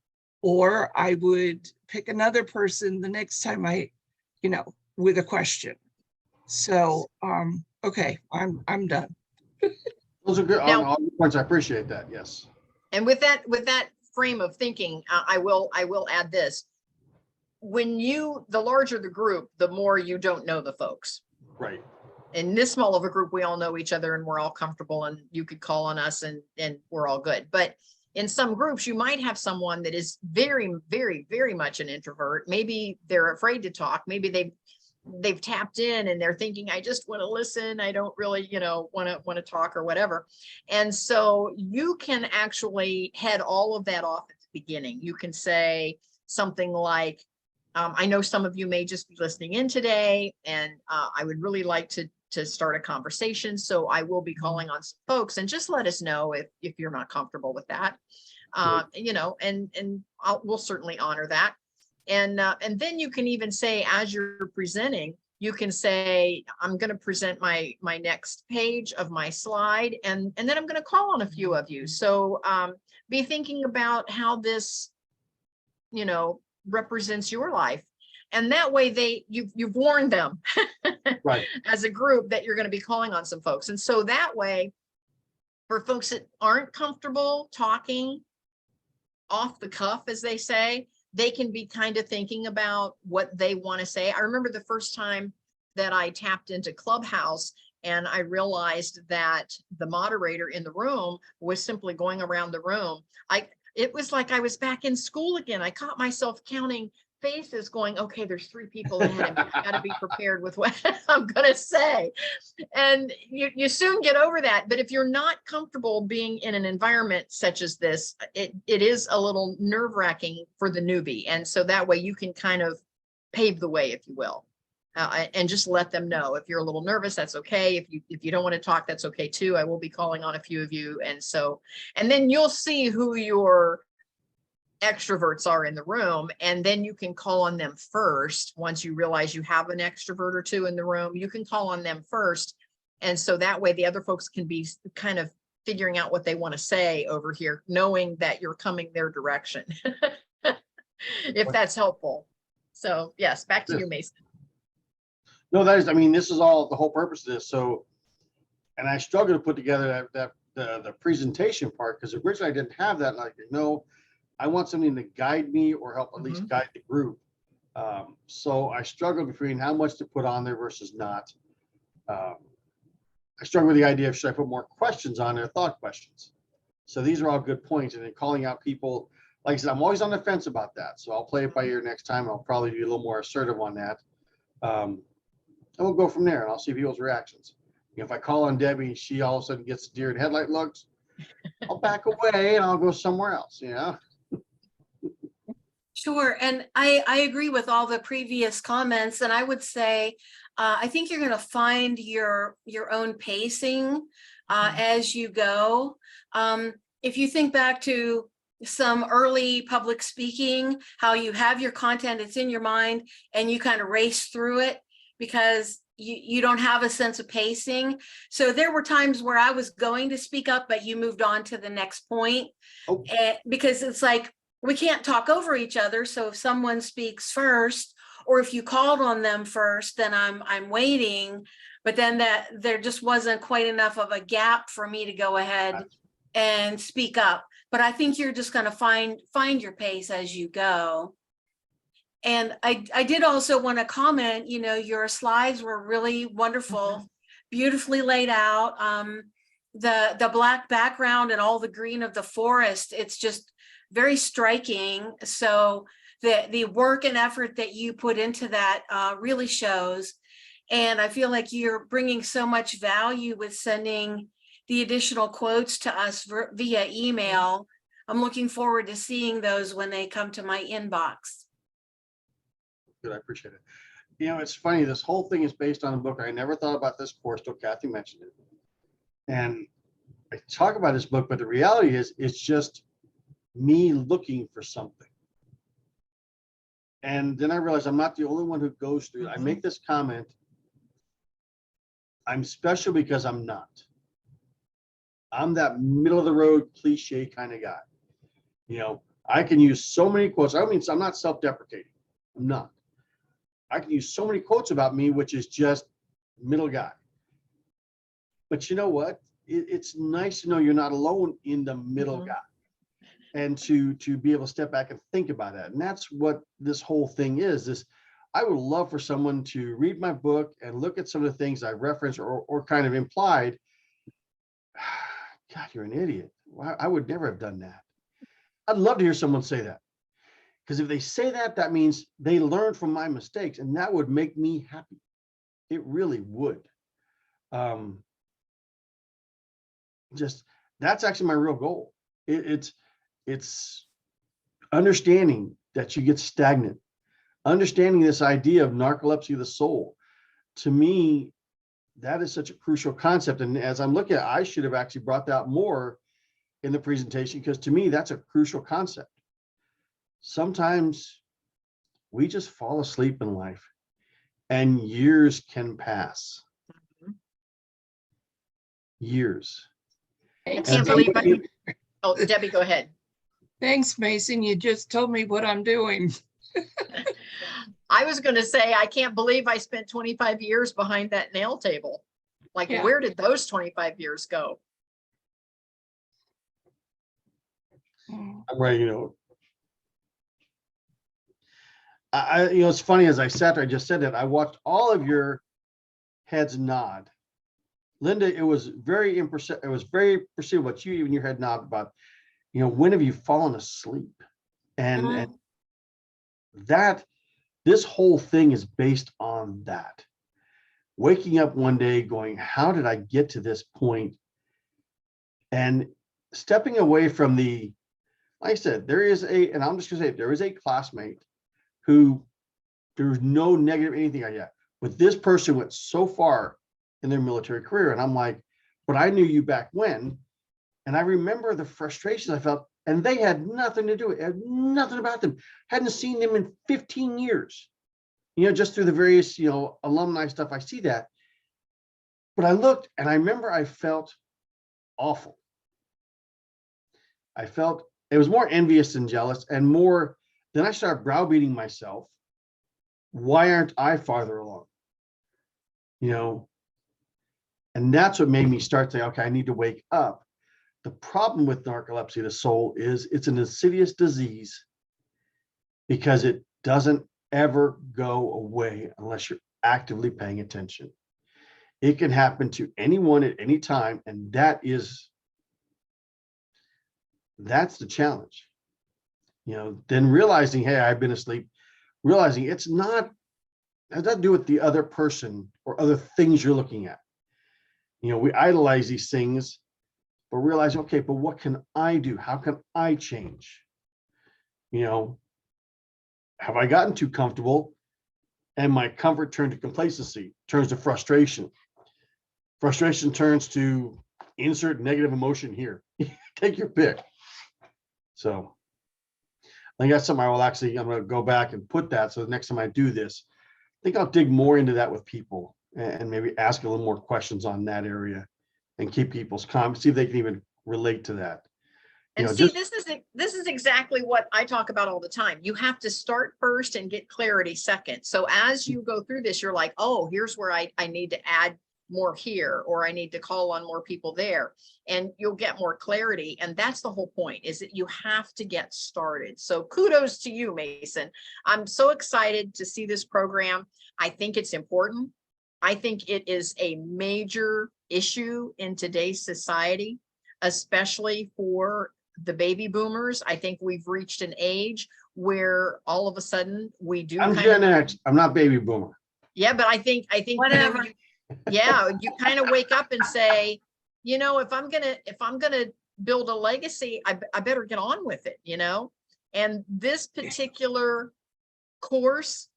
or I would pick another person the next time with a question. So, okay, I'm done. Those are good, Now- all good points. I appreciate that. Yes. And with that frame of thinking, I will add this. The larger the group, the more you don't know the folks. Right. In this small of a group, we all know each other and we're all comfortable, and you could call on us and we're all good. But in some groups, you might have someone that is very, very, very much an introvert. Maybe they're afraid to talk. Maybe they've tapped in and they're thinking, I just want to listen. I don't really, want to talk or whatever. And so you can actually head all of that off at the beginning. You can say something like, I know some of you may just be listening in today, and I would really like to start a conversation. So I will be calling on some folks, and just let us know if you're not comfortable with that. We'll certainly honor that. And then you can even say, as you're presenting, you can say, I'm going to present my next page of my slide, and then I'm going to call on a few of you. So be thinking about how this, represents your life. And that way you've warned them Right. as a group that you're going to be calling on some folks. And so that way, for folks that aren't comfortable talking off the cuff, as they say, they can be kind of thinking about what they want to say. I remember the first time that I tapped into Clubhouse, and I realized that the moderator in the room was simply going around the room. It was like I was back in school again. I caught myself counting faces going, okay, there's 3 people ahead of me. I got to be prepared with what I'm going to say. And you soon get over that. But if you're not comfortable being in an environment such as this, it is a little nerve-wracking for the newbie. And so that way you can kind of pave the way, if you will. And just let them know. If you're a little nervous, that's okay. If you don't want to talk, that's okay too. I will be calling on a few of you. And then you'll see who your extroverts are in the room, and then you can call on them first. Once you realize you have an extrovert or 2 in the room, you can call on them first. And so that way the other folks can be kind of figuring out what they want to say over here, knowing that you're coming their direction, if that's helpful. So yes, back to you, Mason. No, this is all the whole purpose of this. So, and I struggled to put together the presentation part, because originally I didn't have that. Like, I want something to guide me or help at least guide the group. So I struggled between how much to put on there versus not. I struggle with the idea of, should I put more questions on there, thought questions? So these are all good points. And then calling out people, like I said, I'm always on the fence about that. So I'll play it by ear next time. I'll probably be a little more assertive on that. And we'll go from there and I'll see people's reactions. If I call on Debbie, she all of a sudden gets deer in headlight looks, I'll back away and I'll go somewhere else, you know? Sure. And I agree with all the previous comments. And I would say, I think you're going to find your own pacing as you go. If you think back to some early public speaking, how you have your content, it's in your mind and you kind of race through it because you don't have a sense of pacing. So there were times where I was going to speak up, but you moved on to the next point. Oh. Because it's like, we can't talk over each other. So if someone speaks first, or if you called on them first, then I'm waiting. But then that there just wasn't quite enough of a gap for me to go ahead and speak up. But I think you're just going to find your pace as you go. And I did also want to comment, you know, your slides were really wonderful, beautifully laid out. The black background and all the green of the forest, it's just very striking. So the work and effort that you put into that really shows. And I feel like you're bringing so much value with sending the additional quotes to us via email. I'm looking forward to seeing those when they come to my inbox. Good, I appreciate it. You know, it's funny, this whole thing is based on a book. I never thought about this course till Kathy mentioned it. And I talk about this book, but the reality is it's just me looking for something. And then I realized I'm not the only one who goes through. I make this comment, I'm special because I'm not. I'm that middle of the road cliche kind of guy. You know, I can use so many quotes. I mean, I'm not self-deprecating. I'm not. I can use so many quotes about me, which is just middle guy. But you know what? It's nice to know you're not alone in the middle guy. And to be able to step back and think about that. And that's what this whole thing is. I would love for someone to read my book and look at some of the things I referenced or kind of implied. God, you're an idiot. I would never have done that. I'd love to hear someone say that. Because if they say that, that means they learned from my mistakes, and that would make me happy. It really would. Just that's actually my real goal. It's understanding that you get stagnant, understanding this idea of narcolepsy of the soul. To me, that is such a crucial concept. And as I'm looking at it, I should have actually brought that more in the presentation, because to me, that's a crucial concept. Sometimes we just fall asleep in life and years can pass. Years. I can't believe oh, Debbie, go ahead. Thanks, Mason. You just told me what I'm doing. I was going to say, I can't believe I spent 25 years behind that nail table. Like, Yeah. where did those 25 years go? I'm ready to know. You know, it's funny, as I sat there, I just said that I watched all of your heads nod. Linda, it was very impressive. It was very perceivable, but you even your head nod about, you know, when have you fallen asleep? And that this whole thing is based on that. Waking up one day going, how did I get to this point? And stepping away from the, like I said, there is and I'm just gonna say, there is a classmate who there's no negative anything like that. But this person went so far in their military career. And I'm like, but I knew you back when. And I remember the frustrations I felt, and they had nothing to do with it, had nothing about them. Hadn't seen them in 15 years. You know, just through the various, you know, alumni stuff, I see that. But I looked and I remember I felt awful. I felt it was more envious than jealous, and more. Then I started browbeating myself. Why aren't I farther along? You know, and that's what made me start saying, okay, I need to wake up. The problem with narcolepsy of the soul is it's an insidious disease because it doesn't ever go away unless you're actively paying attention. It can happen to anyone at any time, and that's the challenge. You know, then realizing, hey, I've been asleep, realizing it's not has nothing to do with the other person or other things you're looking at. You know, we idolize these things, but realize, okay, but what can I do? How can I change? You know, have I gotten too comfortable and my comfort turned to complacency, turns to frustration? Frustration turns to insert negative emotion here. Take your pick. So I think that's something I will actually, I'm going to go back and put that. So the next time I do this, I think I'll dig more into that with people and maybe ask a little more questions on that area and keep people's comments, see if they can even relate to that. And know, see, just- this is exactly what I talk about all the time. You have to start first and get clarity second. So as you go through this, you're like, oh, here's where I need to add more here, or I need to call on more people there, and you'll get more clarity. And that's the whole point, is that you have to get started. So kudos to you, Mason. I'm so excited to see this program. I think it's important. I think it is a major issue in today's society, especially for the baby boomers. I think we've reached an age where all of a sudden we do. I'm Gen X. I'm not baby boomer. Yeah, but I think Whatever. yeah, you kind of wake up and say, you know, if I'm gonna build a legacy, I better get on with it, you know. And this particular course,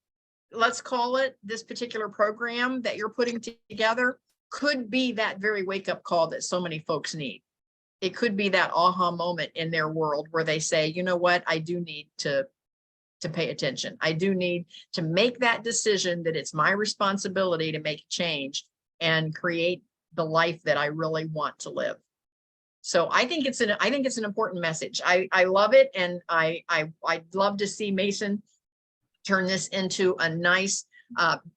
let's call it, this particular program that you're putting together could be that very wake up call that so many folks need. It could be that aha moment in their world where they say, you know what, I do need to pay attention. I do need to make that decision that it's my responsibility to make a change and create the life that I really want to live. So I think it's an important message. I love it. And I'd love to see Mason turn this into a nice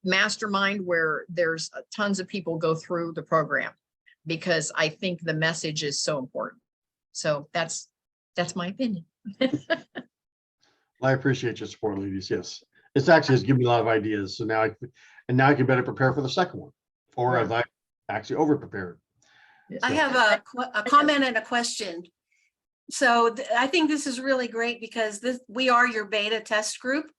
mastermind where there's tons of people go through the program, because I think the message is so important. So that's my opinion. I appreciate your support, ladies. Yes, it's actually has given me a lot of ideas. So now I can better prepare for the second one, or as I actually over prepared. I have a comment and a question. So I think this is really great because we are your beta test group,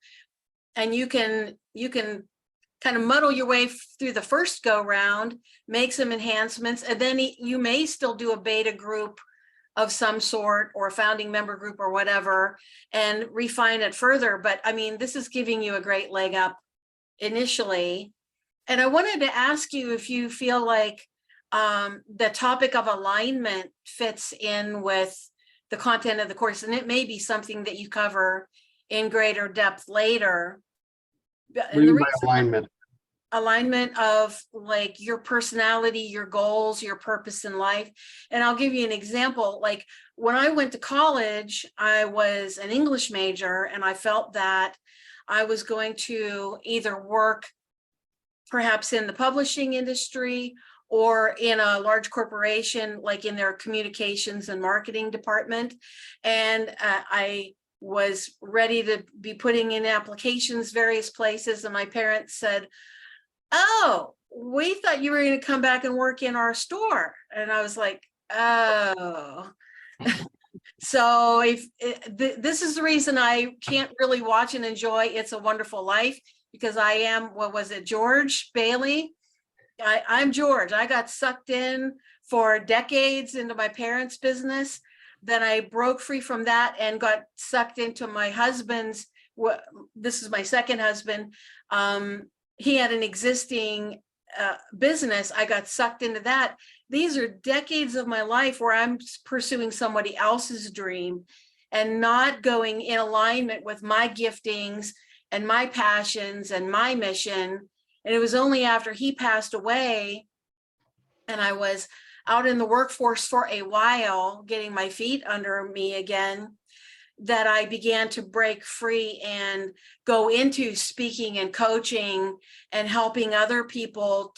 and you can kind of muddle your way through the first go round, make some enhancements, and then you may still do a beta group of some sort, or a founding member group or whatever, and refine it further. But I mean, this is giving you a great leg up initially. And I wanted to ask you if you feel like the topic of alignment fits in with the content of the course, and it may be something that you cover in greater depth later. What do you mean by alignment? Alignment of like your personality, your goals, your purpose in life. And I'll give you an example. Like when I went to college, I was an English major, and I felt that I was going to either work perhaps in the publishing industry or in a large corporation, like in their communications and marketing department. And I was ready to be putting in applications various places. And my parents said, oh, we thought you were going to come back and work in our store. And I was like, oh. So this is the reason I can't really watch and enjoy It's a Wonderful Life, because I am, what was it, George Bailey? I'm George. I got sucked in for decades into my parents' business. Then I broke free from that and got sucked into my husband's, this is my second husband. He had an existing business. I got sucked into that. These are decades of my life where I'm pursuing somebody else's dream and not going in alignment with my giftings and my passions and my mission. And it was only after he passed away and I was out in the workforce for a while, getting my feet under me again, that I began to break free and go into speaking and coaching and helping other people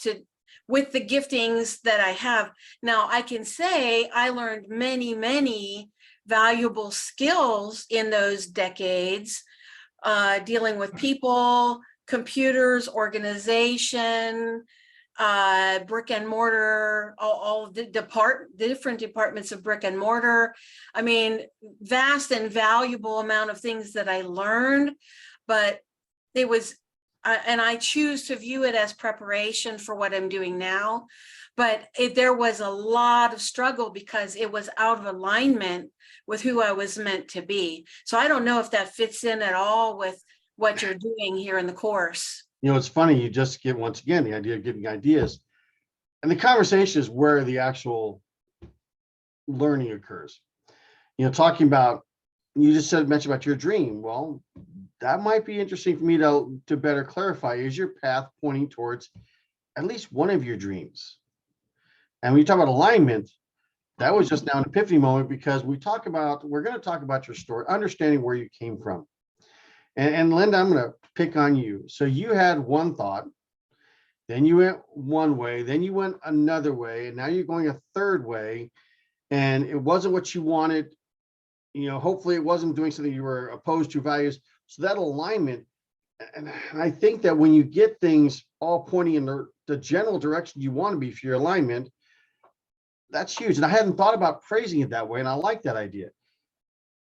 with the giftings that I have. Now, I can say I learned many, many valuable skills in those decades, dealing with people, computers, organization, brick and mortar, all the different departments of brick and mortar. I mean, vast and valuable amount of things that I learned, but and I choose to view it as preparation for what I'm doing now. But there was a lot of struggle because it was out of alignment with who I was meant to be. So I don't know if that fits in at all with what you're doing here in the course. You know, it's funny, you just get, once again, the idea of giving ideas. And the conversation is where the actual learning occurs. You know, talking about, you just mentioned about your dream. Well, that might be interesting for me to better clarify. Is your path pointing towards at least one of your dreams? And when you talk about alignment, that was just now an epiphany moment, because we're going to talk about your story, understanding where you came from. And Linda, I'm going to pick on you. So you had one thought, then you went one way, then you went another way, and now you're going a third way, and it wasn't what you wanted. You know, hopefully it wasn't doing something you were opposed to values. So that alignment, and I think that when you get things all pointing in the general direction you want to be for your alignment, that's huge. And I hadn't thought about phrasing it that way, and I like that idea.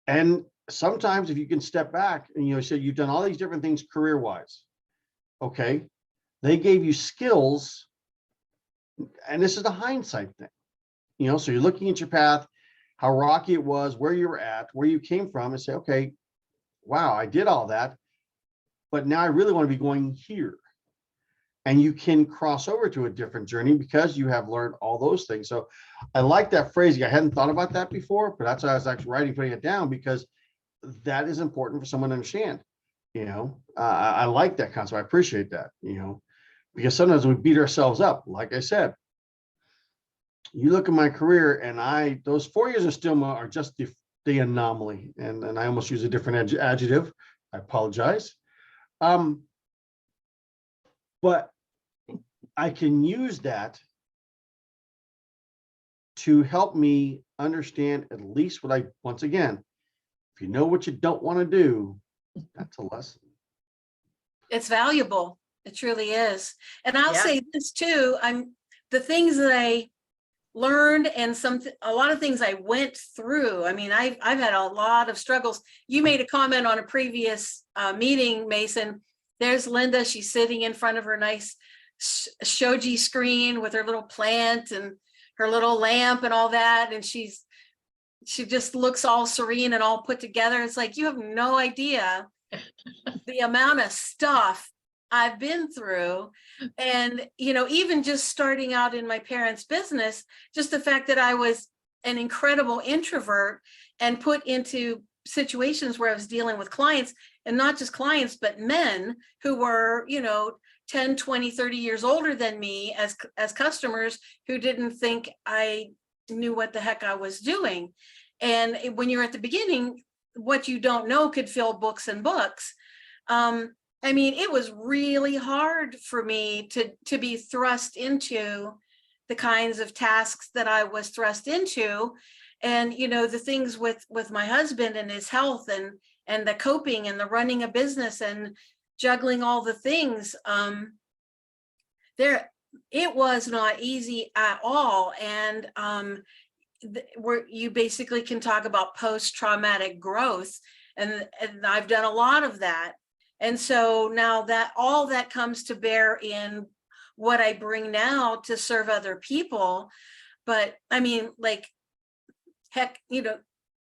And sometimes if you can step back and, you know, say you've done all these different things career-wise, okay, they gave you skills, and this is the hindsight thing, you know, so you're looking at your path, how rocky it was, where you were at, where you came from, and say, okay, wow, I did all that, but now I really want to be going here. And you can cross over to a different journey because you have learned all those things. So I like that phrasing. I hadn't thought about that before, but that's why I was actually putting it down, because that is important for someone to understand. You know, I like that concept. I appreciate that, you know, because sometimes we beat ourselves up. Like I said, you look at my career, and those 4 years of Stillma are just the anomaly. And I almost use a different adjective. I apologize. But I can use that to help me understand at least what once again, if you know what you don't want to do, that's a lesson. It's valuable. It truly is. And I'll Yeah. say this too, the things that I learned and a lot of things I went through. I mean, I've had a lot of struggles. You made a comment on a previous meeting, Mason. There's Linda. She's sitting in front of her nice shoji screen with her little plant and her little lamp and all that. And she just looks all serene and all put together. It's like, you have no idea the amount of stuff I've been through. And, you know, even just starting out in my parents' business, just the fact that I was an incredible introvert and put into situations where I was dealing with clients, and not just clients, but men who were, you know, 10, 20, 30 years older than me as customers who didn't think I knew what the heck I was doing. And when you're at the beginning, what you don't know could fill books and books. I mean, it was really hard for me to be thrust into the kinds of tasks that I was thrust into. And, you know, the things with my husband and his health and the coping and the running a business and juggling all the things, it was not easy at all. And where you basically can talk about post-traumatic growth, and I've done a lot of that. And so now that all that comes to bear in what I bring now to serve other people. But I mean, like, heck, you know,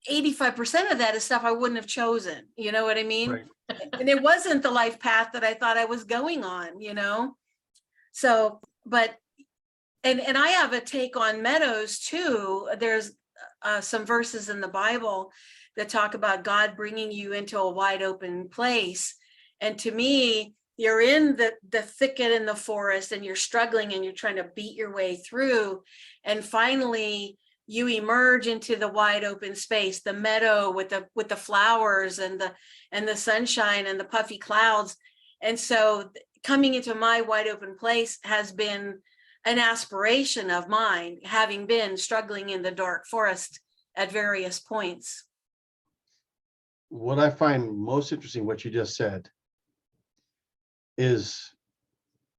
85% of that is stuff I wouldn't have chosen. You know what I mean? Right. And it wasn't the life path that I thought I was going on, you know? So, but, and I have a take on meadows too. There's some verses in the Bible that talk about God bringing you into a wide open place. And to me, you're in the thicket in the forest and you're struggling and you're trying to beat your way through. And finally, you emerge into the wide open space, the meadow with the flowers and the sunshine and the puffy clouds. And so coming into my wide open place has been an aspiration of mine, having been struggling in the dark forest at various points. What I find most interesting, what you just said, is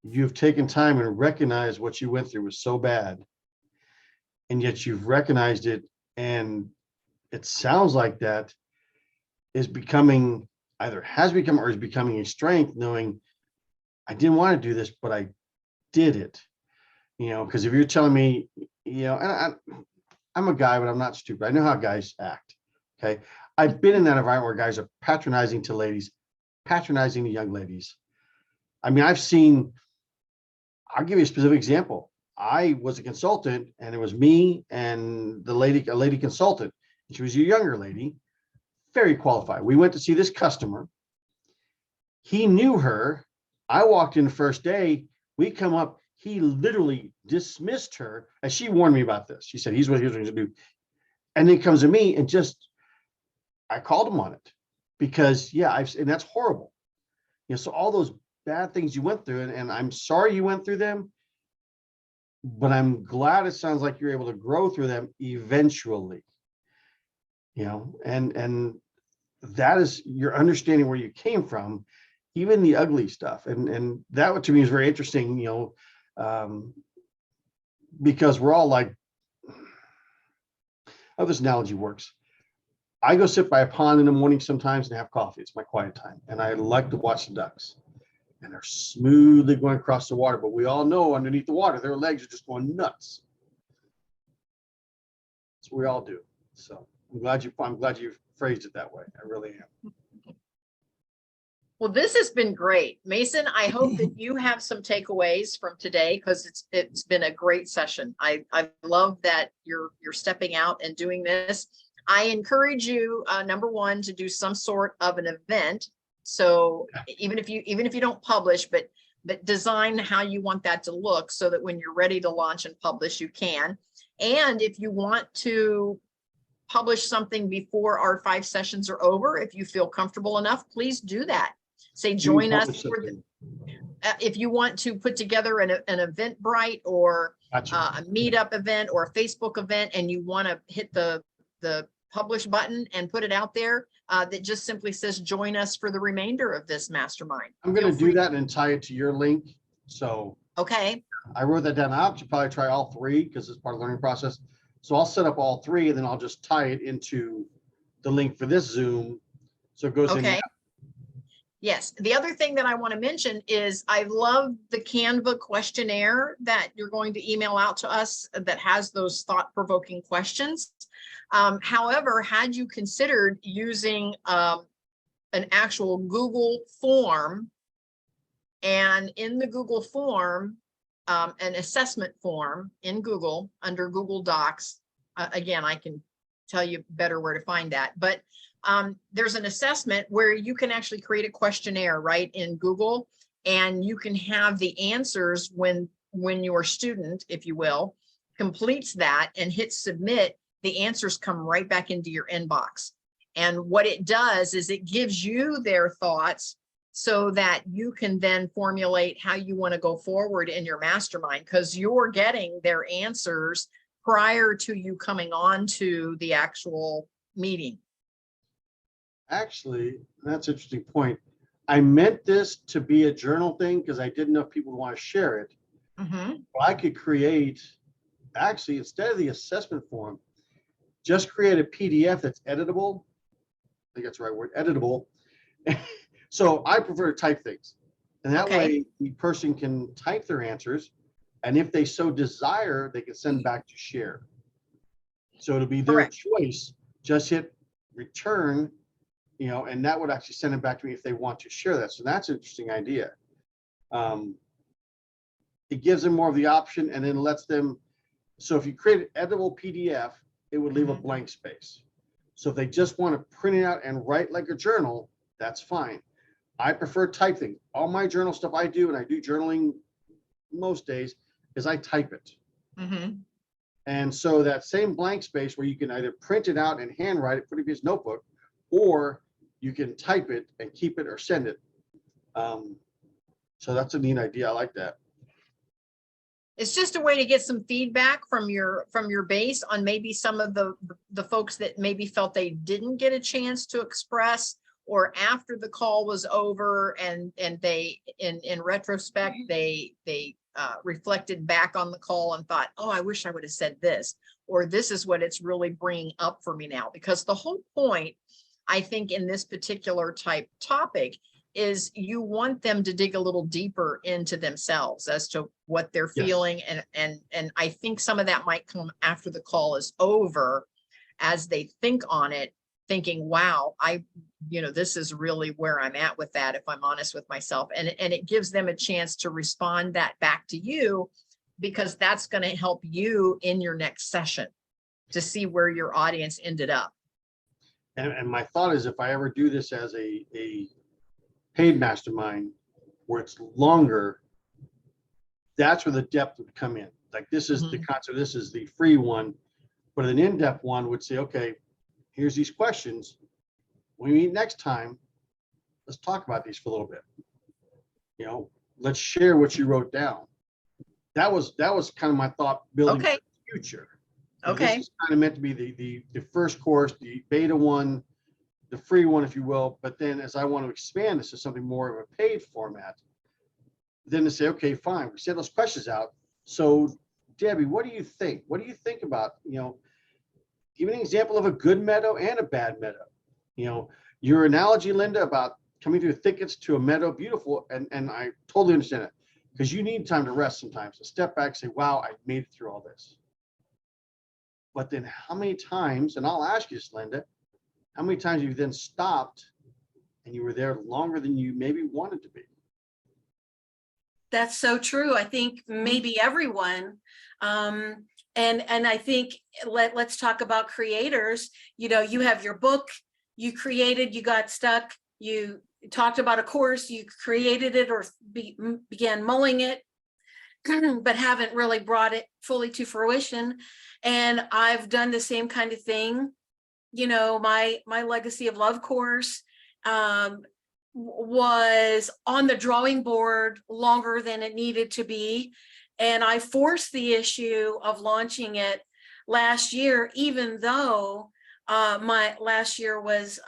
you've taken time and recognized what you went through was so bad, and yet you've recognized it, and it sounds like that is becoming, either has become or is becoming a strength, knowing I didn't want to do this, but I did it. You know, because if you're telling me, you know, and I'm a guy, but I'm not stupid. I know how guys act. Okay. I've been in that environment where guys are patronizing to ladies, patronizing to young ladies. I mean, I've seen, I'll give you a specific example. I was a consultant and it was me and a lady consultant. She was a younger lady, very qualified. We went to see this customer. He knew her. I walked in the first day. We come up. He literally dismissed her, and she warned me about this. She said, here's what he's going to do. And then comes to me and just, I called him on it because, yeah, and that's horrible. You know, so all those bad things you went through, and I'm sorry you went through them, but I'm glad it sounds like you're able to grow through them eventually. You know, and that is your understanding where you came from, even the ugly stuff. And that to me is very interesting, you know, because we're all like, how this analogy works. I go sit by a pond in the morning sometimes and have coffee. It's my quiet time. And I like to watch the ducks. And they're smoothly going across the water. But we all know underneath the water, their legs are just going nuts. That's what we all do. So I'm glad you phrased it that way. I really am. Well, this has been great. Mason, I hope that you have some takeaways from today because it's been a great session. I love that you're stepping out and doing this. I encourage you, number one, to do some sort of an event. So even if you don't publish, but design how you want that to look so that when you're ready to launch and publish, you can. And if you want to publish something before our 5 sessions are over, if you feel comfortable enough, please do that. Say, join us for the, if you want to put together an Eventbrite or Gotcha. A meetup event or a Facebook event, and you want to hit the publish button and put it out there, that just simply says, join us for the remainder of this mastermind. I'm going to do that and tie it to your link. So Okay. I wrote that down. I'll probably try all 3 because it's part of the learning process. So I'll set up all 3 and then I'll just tie it into the link for this Zoom. So it goes in. Okay. Yes. The other thing that I want to mention is I love the Canva questionnaire that you're going to email out to us that has those thought-provoking questions. However, had you considered using an actual Google form, and in the Google form, an assessment form in Google under Google Docs, again, I can tell you better where to find that, but there's an assessment where you can actually create a questionnaire right in Google, and you can have the answers when your student, if you will, completes that and hits submit, the answers come right back into your inbox. And what it does is it gives you their thoughts so that you can then formulate how you want to go forward in your mastermind, because you're getting their answers prior to you coming on to the actual meeting. Actually, that's an interesting point. I meant this to be a journal thing because I didn't know if people would want to share it. Mm-hmm. Well, I could create, actually, instead of the assessment form, just create a PDF that's editable. I think that's the right word, editable. So I prefer to type things. And that way the person can type their answers. And if they so desire, they can send back to share. So it'll be their choice. Just hit return, you know, and that would actually send it back to me if they want to share that. So that's an interesting idea. It gives them more of the option and then lets them. So if you create an editable PDF, it would leave a blank space. So if they just want to print it out and write like a journal, that's fine. I prefer type things. All my journal stuff I do, and I do journaling most days, is I type it. Mm-hmm. And so that same blank space where you can either print it out and handwrite it, put it in his notebook, or you can type it and keep it or send it. So that's a neat idea. I like that. It's just a way to get some feedback from your base on maybe some of the folks that maybe felt they didn't get a chance to express, or after the call was over and they in retrospect they reflected back on the call and thought, oh, I wish I would have said this, or this is what it's really bringing up for me now. Because the whole point, I think, in this particular type topic is you want them to dig a little deeper into themselves as to what they're Yes. feeling. And I think some of that might come after the call is over, as they think on it, thinking, wow, this is really where I'm at with that, if I'm honest with myself. And it gives them a chance to respond that back to you, because that's going to help you in your next session to see where your audience ended up. And my thought is, if I ever do this as a paid mastermind where it's longer, that's where the depth would come in. Like, this is the concept, this is the free one, but an in-depth one would say, okay, here's these questions. When we meet next time, let's talk about these for a little bit. Let's share what you wrote down. That was kind of my thought building for the future. Okay. This is kind of meant to be the first course, the beta one, the free one, if you will. But then as I want to expand this to something more of a paid format, then to say, okay, fine, we send those questions out. So Debbie, what do you think? What do you think about, give an example of a good meadow and a bad meadow. Your analogy, Linda, about coming through thickets to a meadow, beautiful. And I totally understand it, because you need time to rest sometimes, to step back, say, wow, I made it through all this. But then how many times, and I'll ask you this, Linda, how many times have you then stopped and you were there longer than you maybe wanted to be? That's so true. I think maybe everyone. And I think let's talk about creators. You have your book, you created, you got stuck, you talked about a course, you created it or began mulling it, but haven't really brought it fully to fruition. And I've done the same kind of thing. My Legacy of Love course was on the drawing board longer than it needed to be. And I forced the issue of launching it last year, even though my last year was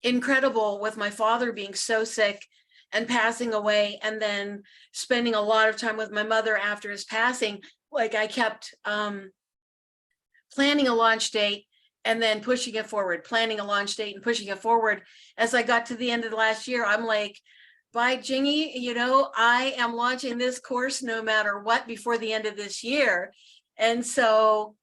incredible, with my father being so sick and passing away, and then spending a lot of time with my mother after his passing. Like, I kept planning a launch date and then pushing it forward, planning a launch date and pushing it forward. As I got to the end of the last year, I'm like, by Jingy, I am launching this course no matter what before the end of this year. And so,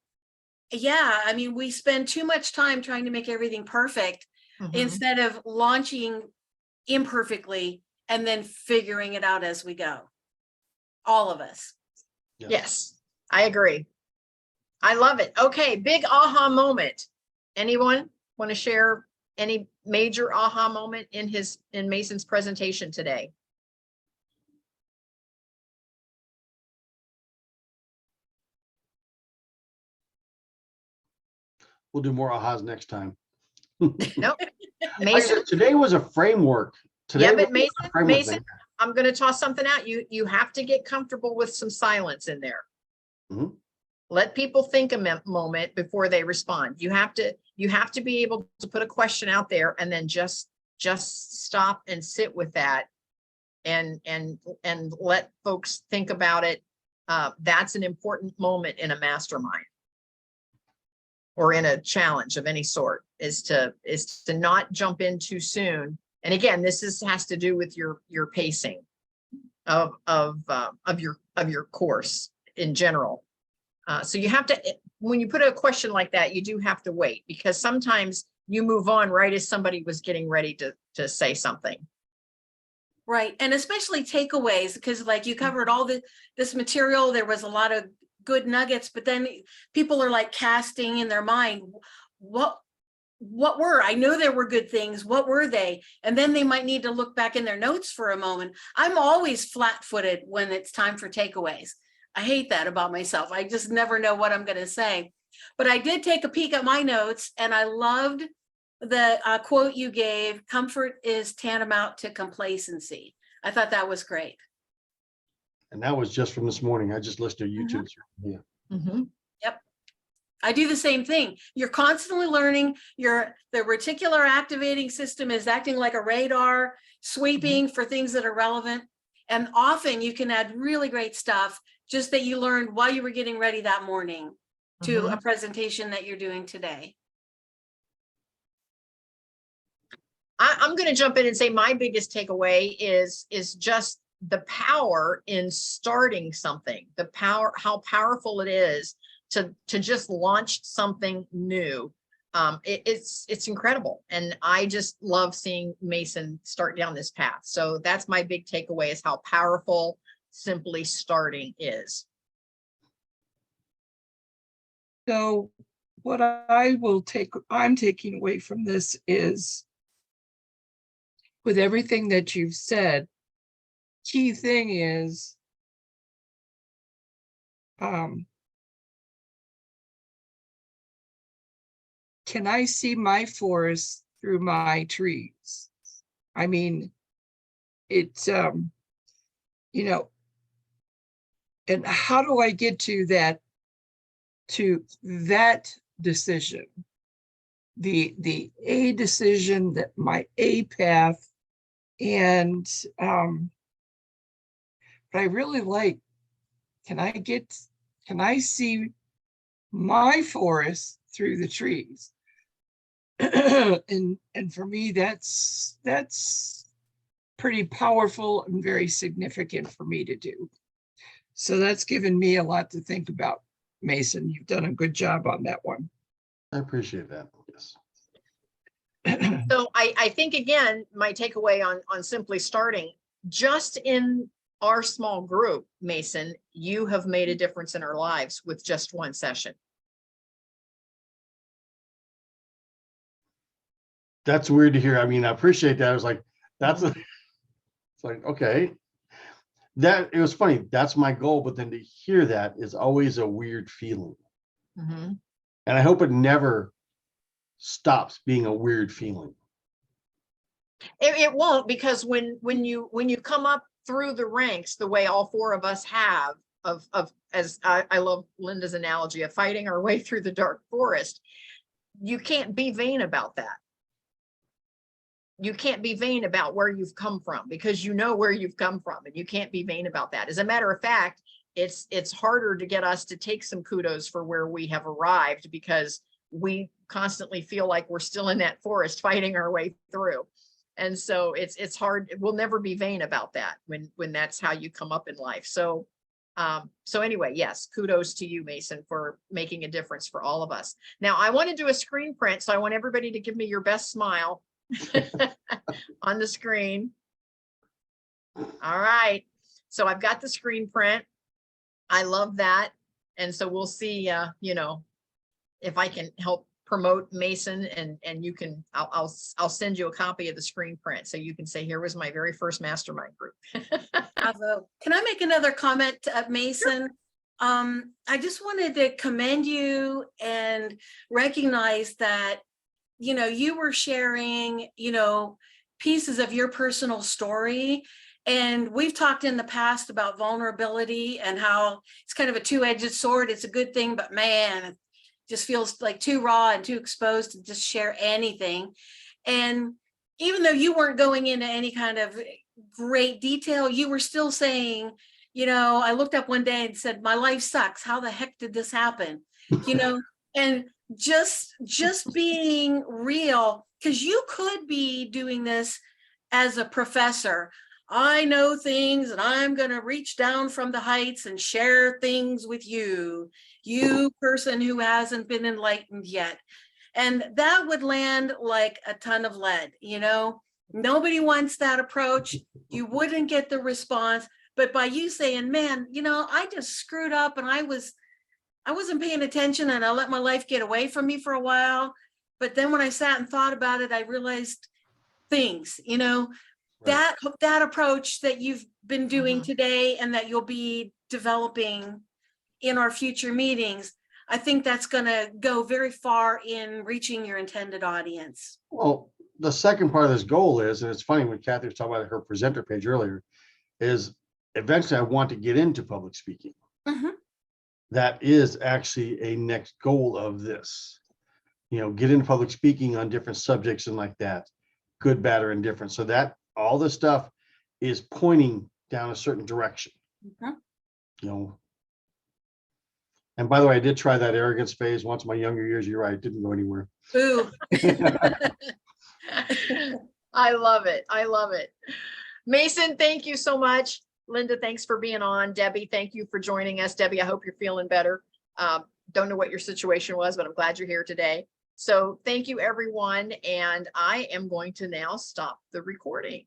yeah, I mean, we spend too much time trying to make everything perfect instead of launching imperfectly and then figuring it out as we go. All of us. Yes, I agree. I love it. Okay, big aha moment. Anyone want to share any major aha moment in Mason's presentation today? We'll do more ahas next time. Nope. Like I said, today was a framework. Today Yeah, but was a framework Mason, thing. I'm going to toss something out. You have to get comfortable with some silence in there. Let people think a moment before they respond. You have to be able to put a question out there and then just stop and sit with that and let folks think about it. That's an important moment in a mastermind or in a challenge of any sort, is to not jump in too soon. And again, this has to do with your pacing of your course in general. So you have to, when you put a question like that, you do have to wait, because sometimes you move on right as somebody was getting ready to say something. Right. And especially takeaways, because like you covered all this material, there was a lot of good nuggets, but then people are like casting in their mind, what were, I know there were good things, what were they? And then they might need to look back in their notes for a moment. I'm always flat-footed when it's time for takeaways. I hate that about myself. I just never know what I'm going to say. But I did take a peek at my notes, and I loved the quote you gave, comfort is tantamount to complacency. I thought that was great. And that was just from this morning. I just listened to YouTube. Yeah. Yep. I do the same thing. You're constantly learning. The reticular activating system is acting like a radar, sweeping for things that are relevant. And often you can add really great stuff just that you learned while you were getting ready that morning to a presentation that you're doing today. I'm going to jump in and say my biggest takeaway is just the power in starting something, the power, how powerful it is to just launch something new. It's incredible. And I just love seeing Mason start down this path. So that's my big takeaway, is how powerful simply starting is. So what I'm taking away from this is, with everything that you've said, key thing is, can I see my forest through my trees? I mean, it's, you know, and how do I get to that decision? The A decision, that my A path. And but I really like, can I see my forest through the trees? and for me, that's pretty powerful and very significant for me to do. So that's given me a lot to think about. Mason, you've done a good job on that one. I appreciate that. Yes. So I think, again, my takeaway on simply starting, just in our small group, Mason, you have made a difference in our lives with just one session. That's weird to hear. I mean, I appreciate that. I was like, it's like, okay. That, it was funny. That's my goal. But then to hear that is always a weird feeling. Mm-hmm. And I hope it never stops being a weird feeling. It won't, because when you come up through the ranks the way all four of us have, of as I love Linda's analogy of fighting our way through the dark forest, you can't be vain about that. You can't be vain about where you've come from, because you know where you've come from, and you can't be vain about that. As a matter of fact, it's harder to get us to take some kudos for where we have arrived, because we constantly feel like we're still in that forest fighting our way through. And so it's hard. We'll never be vain about that when that's how you come up in life. So anyway, yes, kudos to you, Mason, for making a difference for all of us. Now I want to do a screen print. So I want everybody to give me your best smile on the screen. All right. So I've got the screen print. I love that. And so we'll see, you know, if I can help promote Mason, and you can, I'll send you a copy of the screen print, so you can say, here was my very first mastermind group. Bravo. Can I make another comment, Mason? I just wanted to commend you and recognize that, you know, you were sharing, you know, pieces of your personal story. And we've talked in the past about vulnerability and how it's kind of a two-edged sword. It's a good thing, but man, it just feels like too raw and too exposed to just share anything. And even though you weren't going into any kind of great detail, you were still saying, you know, I looked up one day and said, my life sucks. How the heck did this happen? You know, and just being real, because you could be doing this as a professor. I know things, and I'm going to reach down from the heights and share things with you, you person who hasn't been enlightened yet. And that would land like a ton of lead. You know, nobody wants that approach. You wouldn't get the response. But by you saying, man, you know, I just screwed up, and I wasn't paying attention, and I let my life get away from me for a while. But then when I sat and thought about it, I realized things, you know, right. that approach that you've been doing today, and that you'll be developing in our future meetings, I think that's going to go very far in reaching your intended audience. Well, the second part of this goal is, and it's funny when Kathy was talking about her presenter page earlier, is eventually I want to get into public speaking. That is actually a next goal of this, you know, get into public speaking on different subjects and like that, good, bad, or indifferent. So that all this stuff is pointing down a certain direction, you know. And by the way, I did try that arrogance phase once in my younger years. You're right, it didn't go anywhere. Ooh. I love it. I love it. Mason, thank you so much. Linda, thanks for being on. Debbie, thank you for joining us. Debbie, I hope you're feeling better. Don't know what your situation was, but I'm glad you're here today. So thank you, everyone. And I am going to now stop the recording.